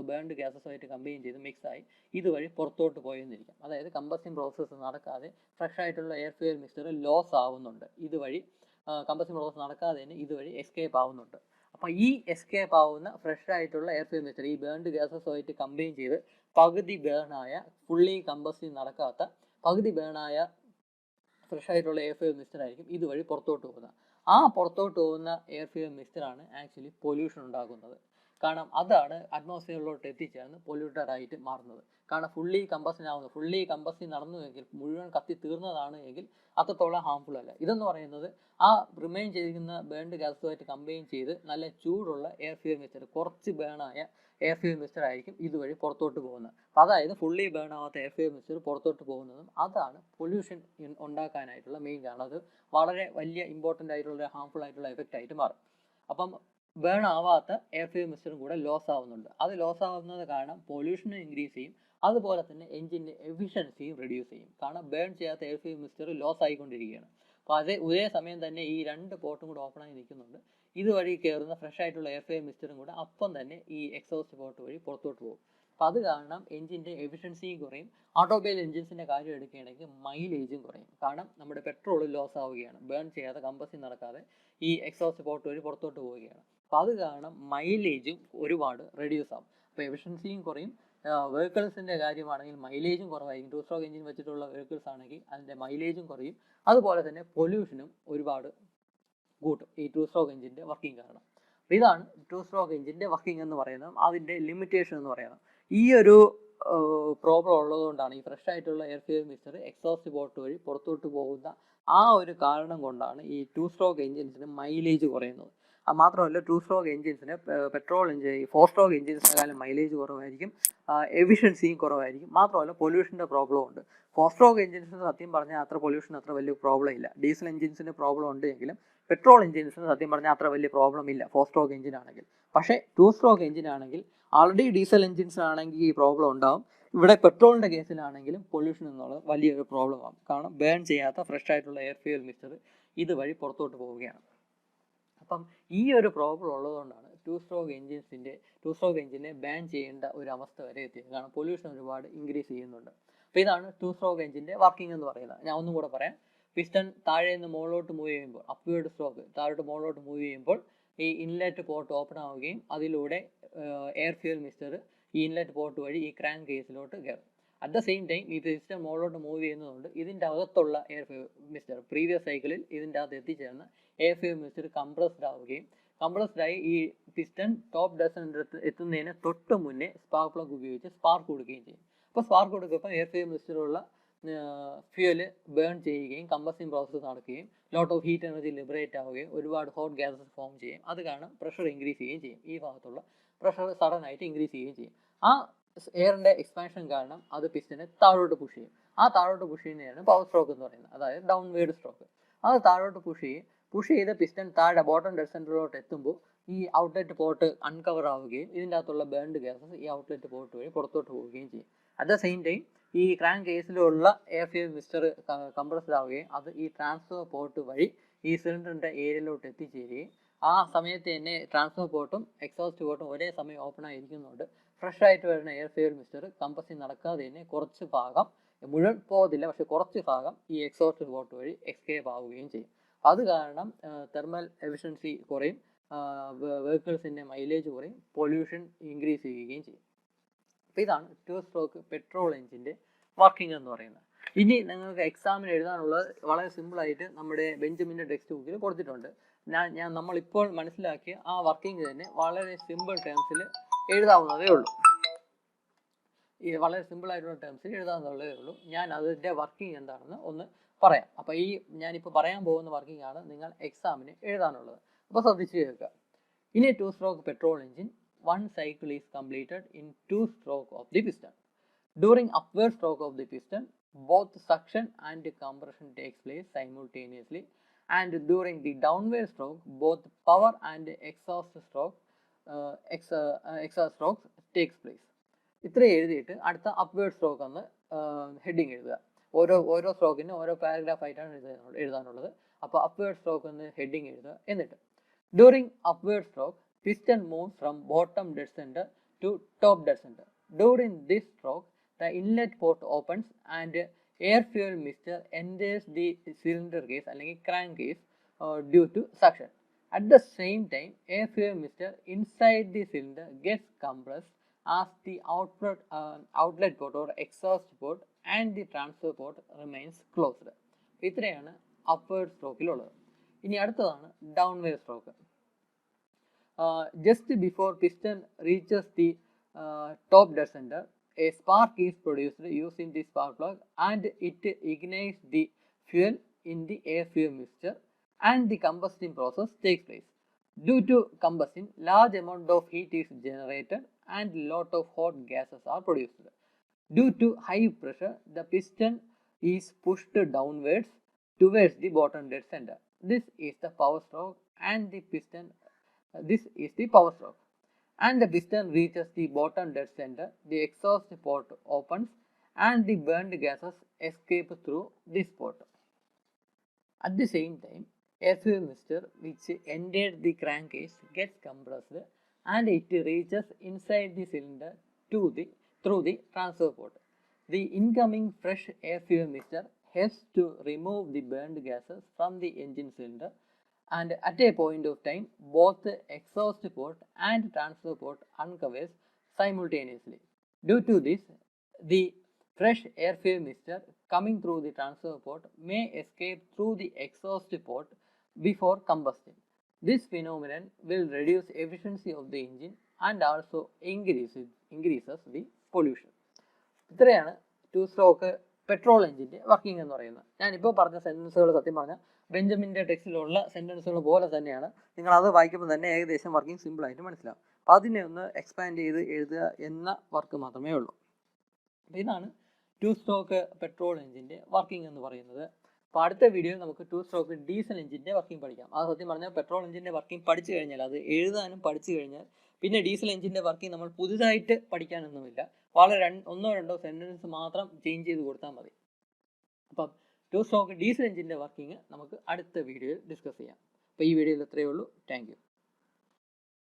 ബേൺഡ് ഗ്യാസസുമായിട്ട് കമ്പൈൻ ചെയ്ത് മിക്സായി ഇതുവഴി പുറത്തോട്ട് പോയെന്നിരിക്കാം. അതായത് കമ്പസ്റ്റിംഗ് പ്രോസസ്സ് നടക്കാതെ ഫ്രഷ് ആയിട്ടുള്ള എയർ ഫ്യൂൽ മിക്സ്ചർ ലോസ് ആവുന്നുണ്ട്, ഇതുവഴി കമ്പസ്റ്റിംഗ് പ്രോസസ്സ് നടക്കാതെ തന്നെ ഇതുവഴി എസ്കേപ്പ് ആവുന്നുണ്ട്. അപ്പോൾ ഈ എസ്കേപ്പ് ആവുന്ന ഫ്രഷ് ആയിട്ടുള്ള എയർ ഫ്യൂൽ മിക്സ്ചർ ഈ ബേൺഡ് ഗ്യാസസുമായിട്ട് കമ്പൈൻ ചെയ്ത് പകുതി ബേണായ, ഫുള്ളി കമ്പസ്റ്റിംഗ് നടക്കാത്ത പകുതി ബേണായ ഫ്രഷ് ആയിട്ടുള്ള എയർ ഫ്യൂൽ മിക്സ്ചർ ആയിരിക്കും ഇതുവഴി പുറത്തോട്ട് പോകുന്നത്. ആ പുറത്തോട്ട് പോകുന്ന എയർ ഫ്യൂൽ മിക്സ്ചറാണ് ആക്ച്വലി പൊല്യൂഷൻ ഉണ്ടാക്കുന്നത്. കാരണം അതാണ് അറ്റ്മോസ്ഫിയറിലോട്ട് എത്തിച്ചേർന്ന് പൊല്യൂട്ടറായിട്ട് മാറുന്നത്. കാരണം ഫുള്ളി കമ്പസ്റ്റിംഗ് നടന്നുവെങ്കിൽ, മുഴുവൻ കത്തി തീർന്നതാണ് എങ്കിൽ അത്രത്തോളം ഹാംഫുൾ അല്ല. ഇതെന്ന് പറയുന്നത് ആ റിമൈൻ ചെയ്തിരിക്കുന്ന ബേൺഡ് ഗ്യാസുമായിട്ട് കമ്പൈൻ ചെയ്ത് നല്ല ചൂടുള്ള എയർ ഫ്യൂൽ മിക്സ്ചർ, കുറച്ച് ബേണായ എയർ ഫ്യൂൽ മിക്സ്ചർ ആയിരിക്കും ഇതുവഴി പുറത്തോട്ട് പോകുന്നത്. അപ്പോൾ അതായത് ഫുള്ളി ബേൺ ആവാത്ത എയർ ഫ്യൂൽ മിക്സ്ചർ പുറത്തോട്ട് പോകുന്നതും അതാണ് പൊല്യൂഷൻ ഉണ്ടാക്കാനായിട്ടുള്ള മെയിൻ കാരണം. അത് വളരെ വലിയ ഇമ്പോർട്ടൻ്റ് ആയിട്ടുള്ള ഹാംഫുൾ ആയിട്ടുള്ള എഫക്റ്റ് ആയിട്ട് മാറും. അപ്പം ബേൺ ആവാത്ത എയർ ഫ്യൂൽ മിക്സ്ചറും കൂടെ ലോസ് ആവുന്നുണ്ട്. അത് ലോസ് ആവുന്നത് കാരണം പൊല്യൂഷനും ഇൻക്രീസ് ചെയ്യും, അതുപോലെ തന്നെ എഞ്ചിൻ്റെ എഫിഷ്യൻസിയും റെഡ്യൂസ് ചെയ്യും. കാരണം ബേൺ ചെയ്യാത്ത എയർ ഫ്യൂൽ മിക്സ്ചർ ലോസ് ആയിക്കൊണ്ടിരിക്കുകയാണ്. അപ്പോൾ ഒരേ സമയം തന്നെ ഈ രണ്ട് പോർട്ടും കൂടെ ഓപ്പണായി നിൽക്കുന്നുണ്ട്. ഇതുവഴി കയറുന്ന ഫ്രഷ് ആയിട്ടുള്ള എയർ ഫ്യൂൽ മിക്സ്ചറും കൂടെ അപ്പം തന്നെ ഈ എക്സോസ്റ്റ് പോർട്ട് വഴി പുറത്തോട്ട് പോകും. അപ്പോൾ അത് കാരണം എഞ്ചിൻ്റെ എഫിഷ്യൻസിയും കുറയും. ഓട്ടോമൊബൈൽ എഞ്ചിൻസിൻ്റെ കാര്യം എടുക്കുകയാണെങ്കിൽ മൈലേജും കുറയും. കാരണം നമ്മുടെ പെട്രോൾ ലോസ് ആവുകയാണ്, ബേൺ ചെയ്യാതെ കമ്പസ്റ്റിംഗ് നടക്കാതെ ഈ എക്സോസ്റ്റ് പോർട്ട് വഴി പുറത്തോട്ട് പോവുകയാണ്. അപ്പോൾ അത് കാരണം മൈലേജും ഒരുപാട് റെഡ്യൂസ് ആവും. അപ്പോൾ എഫിഷ്യൻസിയും കുറയും. വെഹിക്കിൾസിൻ്റെ കാര്യമാണെങ്കിൽ മൈലേജും കുറവായിരിക്കും. 2 സ്ട്രോക്ക് എഞ്ചിൻ വെച്ചിട്ടുള്ള വെഹിക്കിൾസ് ആണെങ്കിൽ അതിൻ്റെ മൈലേജും കുറയും. അതുപോലെ തന്നെ പൊല്യൂഷനും ഒരുപാട് കൂട്ടും ഈ 2 സ്ട്രോക്ക് എഞ്ചിൻ്റെ വർക്കിംഗ് കാരണം. അപ്പോൾ ഇതാണ് 2 സ്ട്രോക്ക് എഞ്ചിൻ്റെ വർക്കിംഗ് എന്ന് പറയുന്നത്, അതിൻ്റെ ലിമിറ്റേഷൻ എന്ന് പറയുന്നത്. ഈ ഒരു പ്രോബ്ലം ഉള്ളതുകൊണ്ടാണ് ഈ ഫ്രഷ് ആയിട്ടുള്ള air fuel mixture exhaust port വഴി പുറത്തോട്ട് പോകുന്ന ആ ഒരു കാരണം കൊണ്ടാണ് ഈ 2 സ്ട്രോക്ക് എഞ്ചിൻസിന് മൈലേജ് കുറയുന്നത്. അത് മാത്രമല്ല 2 സ്ട്രോക്ക് എഞ്ചിൻസിന് പെട്രോൾ എഞ്ചിൻ 4 സ്ട്രോക്ക് എഞ്ചിൻസിനെക്കാളും മൈലേജ് കുറവായിരിക്കും, എഫിഷ്യൻസിയും കുറവായിരിക്കും. മാത്രമല്ല പൊല്യൂഷൻ്റെ പ്രോബ്ലം ഉണ്ട്. 4 സ്ട്രോക്ക് എഞ്ചിൻസിന് സത്യം പറഞ്ഞാൽ അത്ര പൊല്യൂഷൻ അത്ര വലിയ പ്രോബ്ലം ഇല്ല. ഡീസൽ എഞ്ചിൻസിന് പ്രോബ്ലം ഉണ്ട് എങ്കിലും പെട്രോൾ എഞ്ചിൻസിന് സത്യം പറഞ്ഞാൽ അത്ര വലിയ പ്രോബ്ലം ഇല്ല 4 സ്ട്രോക്ക് എഞ്ചിൻ ആണെങ്കിൽ. പക്ഷേ 2 സ്ട്രോക്ക് എഞ്ചിൻ ആണെങ്കിൽ ആൾറെഡി ഡീസൽ എഞ്ചിൻസ് ആണെങ്കിൽ ഈ പ്രോബ്ലം ഉണ്ടാവും. ഇവിടെ പെട്രോളിൻ്റെ കേസിലാണെങ്കിലും പൊല്യൂഷൻ എന്നുള്ളത് വലിയൊരു പ്രോബ്ലമാണ്. കാരണം ബേൺ ചെയ്യാത്ത ഫ്രഷ് ആയിട്ടുള്ള എയർ ഫ്യൂൽ മിക്സ്ചർ ഇതുവഴി പുറത്തോട്ട് പോവുകയാണ്. അപ്പം ഈ ഒരു പ്രോബ്ലം ഉള്ളതുകൊണ്ടാണ് 2 സ്ട്രോക്ക് എഞ്ചിനെ ബാൻ ചെയ്യേണ്ട ഒരു അവസ്ഥ വരെ എത്തിയത്. കാരണം പൊല്യൂഷൻ ഒരുപാട് ഇൻക്രീസ് ചെയ്യുന്നുണ്ട്. അപ്പോൾ ഇതാണ് 2 സ്ട്രോക്ക് എഞ്ചിൻ്റെ വർക്കിംഗ് എന്ന് പറയുന്നത്. ഞാൻ ഒന്നും കൂടെ പറയാം. പിസ്റ്റൺ താഴെ നിന്ന് മുകളിലോട്ട് മൂവ് ചെയ്യുമ്പോൾ, അപ്വേർഡ് സ്ട്രോക്ക് താഴോട്ട് മുകളിലോട്ട് മൂവ് ചെയ്യുമ്പോൾ ഈ ഇൻലെറ്റ് പോർട്ട് ഓപ്പൺ ആവുകയും അതിലൂടെ എയർ ഫ്യൂൽ മിക്സ്ചർ ഈ ഇൻലെറ്റ് പോർട്ട് വഴി ഈ ക്രാങ്ക് കേസിലോട്ട് കയറും. അറ്റ് ദ സെയിം ടൈം ഈ പിസ്റ്റൺ മുകളിലോട്ട് മൂവ് ചെയ്യുന്നതുകൊണ്ട് ഇതിൻ്റെ അകത്തുള്ള എയർ ഫ്യൂൽ മിക്സ്ചർ പ്രീവിയസ് സൈക്കിളിൽ ഇതിൻ്റെ അകത്ത് എത്തിച്ചേർന്ന് എയർ ഫ്യൂൽ മിക്സ്ചർ കംപ്രസ്ഡ് ആവുകയും കംപ്രസ്ഡായി ഈ പിസ്റ്റൺ ടോപ്പ് ഡെസൻറ്റർ എത്തുന്നതിന് തൊട്ട് മുന്നേ സ്പാർക്ക് പ്ലഗ് ഉപയോഗിച്ച് സ്പാർക്ക് കൊടുക്കുകയും ചെയ്യും. അപ്പോൾ സ്പാർക്ക് കൊടുക്കുമ്പോൾ എയർ ഫ്യൂൽ മിക്സ്ചറുള്ള ഫ്യൂല് ബേൺ ചെയ്യുകയും കമ്പസ്റ്റിംഗ് പ്രോസസ്സ് നടക്കുകയും ലോട്ട് ഓഫ് ഹീറ്റ് എനർജി ലിബറേറ്റ് ആവുകയും ഒരുപാട് ഹോട്ട് ഗ്യാസസ് ഫോം ചെയ്യും. അത് കാരണം പ്രഷർ ഇൻക്രീസ് ചെയ്യുകയും ചെയ്യും. ഈ ഭാഗത്തുള്ള പ്രഷർ സഡൻ ആയിട്ട് ഇൻക്രീസ് ചെയ്യുകയും ചെയ്യും. ആ എയറിൻ്റെ എക്സ്പാൻഷൻ കാരണം അത് പിസ്റ്റനെ താഴോട്ട് പുഷ് ചെയ്യും. ആ താഴോട്ട് പുഷ് ചെയ്യുന്നതാണ് പവർ സ്ട്രോക്ക് എന്ന് പറയുന്നത്, അതായത് ഡൗൺവേർഡ് സ്ട്രോക്ക്. അത് താഴോട്ട് പുഷ് ചെയ്ത് പിസ്റ്റൺ താഴെ ബോട്ടം ഡെഡ് സെൻറ്ററിലോട്ട് എത്തുമ്പോൾ ഈ ഔട്ട്ലെറ്റ് പോർട്ട് അൺകവർ ആവുകയും ഇതിൻ്റെ അകത്തുള്ള ബേൺഡ് ഗ്യാസസ് ഈ ഔട്ട്ലെറ്റ് പോർട്ട് വഴി പുറത്തോട്ട് പോവുകയും ചെയ്യും. അറ്റ് ദ സെയിം ടൈം ഈ ക്രാങ്ക് കേസിലുള്ള എയർ ഫ്യൂൽ മിക്സ്ചർ കംപ്രസ്ഡ് ആവുകയും അത് ഈ ട്രാൻസ്ഫർ പോർട്ട് വഴി ഈ സിലിണ്ടറിൻ്റെ ഏരിയയിലോട്ട് എത്തിച്ചേരുകയും ആ സമയത്ത് തന്നെ ട്രാൻസ്ഫർ പോർട്ടും എക്സോസ്റ്റ് പോർട്ടും ഒരേ സമയം ഓപ്പൺ ആയിരിക്കുന്നുണ്ട്. ഫ്രഷ് ആയിട്ട് വരുന്ന എയർ ഫ്യൂൽ മിക്സ്ചർ കമ്പസ്റ്റിംഗ് നടക്കാതെ തന്നെ കുറച്ച് ഭാഗം, മുഴുവൻ പോകത്തില്ല പക്ഷെ കുറച്ച് ഭാഗം ഈ എക്സോസ്റ്റ് പോർട്ട് വഴി എസ്കേപ്പ് ആവുകയും ചെയ്യും. അത് കാരണം തെർമൽ എഫിഷ്യൻസി കുറയും, വെഹിക്കിൾസിൻ്റെ മൈലേജ് കുറയും, പൊല്യൂഷൻ ഇൻക്രീസ് ചെയ്യുകയും ചെയ്യും. അപ്പോൾ ഇതാണ് 2 സ്ട്രോക്ക് പെട്രോൾ എഞ്ചിൻ്റെ വർക്കിംഗ് എന്ന് പറയുന്നത്. ഇനി നിങ്ങൾക്ക് എക്സാമിന് എഴുതാനുള്ളത് വളരെ സിമ്പിളായിട്ട് നമ്മുടെ ബെഞ്ചമിൻ്റെ ടെക്സ്റ്റ് ബുക്കിൽ കൊടുത്തിട്ടുണ്ട്. നമ്മളിപ്പോൾ മനസ്സിലാക്കിയ ആ വർക്കിംഗ് തന്നെ വളരെ സിമ്പിൾ ടേംസിൽ എഴുതാവുന്നതേ ഉള്ളൂ. ഈ വളരെ സിമ്പിളായിട്ടുള്ള ടേംസിൽ എഴുതാവുന്നതേ ഉള്ളൂ. ഞാൻ അതിൻ്റെ വർക്കിംഗ് എന്താണെന്ന് ഒന്ന് പറയാം. അപ്പോൾ ഈ ഞാനിപ്പോൾ പറയാൻ പോകുന്ന വർക്കിംഗ് ആണ് നിങ്ങൾ എക്സാമിന് എഴുതാനുള്ളത്. അപ്പോൾ ശ്രദ്ധിച്ച് കേൾക്കുക. ഇനി 2 stroke petrol engine, one cycle is completed in 2 strokes of the piston. During upward stroke of the piston, both suction and compression takes place simultaneously, and during the downward stroke, both power and exhaust strokes takes place. ഇത്ര എഴുതിയിട്ട് അടുത്ത upward stroke എന്ന് heading എഴുതുക. ഓരോ സ്ട്രോക്കിനും ഓരോ paragraph ആയിട്ടാണ് എഴുതാനുള്ളത്. അപ്പോൾ upward stroke എന്ന് ഹെഡിങ് എഴുതുക. എന്നിട്ട് during upward stroke piston moves from bottom dead center to top dead center. During this stroke, the inlet port opens and air fuel mixture enters the cylinder case അല്ലെങ്കിൽ crank case due to suction. At the same time, air fuel mixture inside the cylinder gets compressed as the outlet port or exhaust port and the transfer port remains closed. ഇത്രയാണ് upward സ്ട്രോക്കിലുള്ളത്. ഇനി അടുത്തതാണ് downward stroke. Just before piston reaches the top dead center, a spark is produced using the spark plug and it ignites the fuel in the air fuel mixture and the combustion process takes place. Due to combustion, large amount of heat is generated and lot of hot gases are produced. Due to high pressure, the piston is pushed downwards towards the bottom dead center. This is the power stroke and the piston and the piston reaches the bottom dead center. The exhaust port opens and the burned gases escape through this port. At the same time, air fuel mixture which entered the crankcase gets compressed and it reaches inside the cylinder through the transfer port. The incoming fresh air fuel mixture helps to remove the burned gases from the engine cylinder, and at a point of time, both the exhaust port and transfer port uncovers simultaneously. Due to this, the fresh air fuel mixture coming through the transfer port may escape through the exhaust port before combustion. This phenomenon will reduce efficiency of the engine and also increases the pollution. ഇത്രയാണ് 2 stroke petrol എഞ്ചിൻ്റെ working എന്ന് പറയുന്നത്. ഞാനിപ്പോൾ പറഞ്ഞ സെൻറ്റൻസുകൾ സത്യം പറഞ്ഞാൽ ബെഞ്ചമിൻ്റെ ടെക്സ്റ്റിലുള്ള സെൻറ്റൻസുകൾ പോലെ തന്നെയാണ്. നിങ്ങൾ അത് വായിക്കുമ്പോൾ തന്നെ ഏകദേശം വർക്കിംഗ് സിമ്പിളായിട്ട് മനസ്സിലാവും. അപ്പോൾ അതിനെ ഒന്ന് എക്സ്പാൻഡ് ചെയ്ത് എഴുതുക എന്ന വർക്ക് മാത്രമേ ഉള്ളൂ. അപ്പോൾ ഇതാണ് 2 സ്ട്രോക്ക് പെട്രോൾ എഞ്ചിൻ്റെ വർക്കിംഗ് എന്ന് പറയുന്നത്. അപ്പോൾ അടുത്ത വീഡിയോയിൽ നമുക്ക് 2 സ്ട്രോക്ക് ഡീസൽ എഞ്ചിൻ്റെ വർക്കിംഗ് പഠിക്കാം. അത് സത്യം പറഞ്ഞാൽ പെട്രോൾ എഞ്ചിൻ്റെ വർക്കിംഗ് പഠിച്ചു കഴിഞ്ഞാൽ, അത് എഴുതാനും പഠിച്ചു കഴിഞ്ഞാൽ പിന്നെ ഡീസൽ എഞ്ചിൻ്റെ വർക്കിംഗ് നമ്മൾ പുതുതായിട്ട് പഠിക്കാനൊന്നുമില്ല. വളരെ ഒന്നോ രണ്ടോ സെൻറ്റൻസ് മാത്രം ചേഞ്ച് ചെയ്ത് കൊടുത്താൽ മതി. അപ്പം 2 സ്ട്രോക്ക് ഡീസൽ എഞ്ചിൻ്റെ വർക്കിംഗ് നമുക്ക് അടുത്ത വീഡിയോയിൽ ഡിസ്കസ് ചെയ്യാം. അപ്പോൾ ഈ വീഡിയോയിൽ ഇത്രയേ ഉള്ളൂ. Thank you.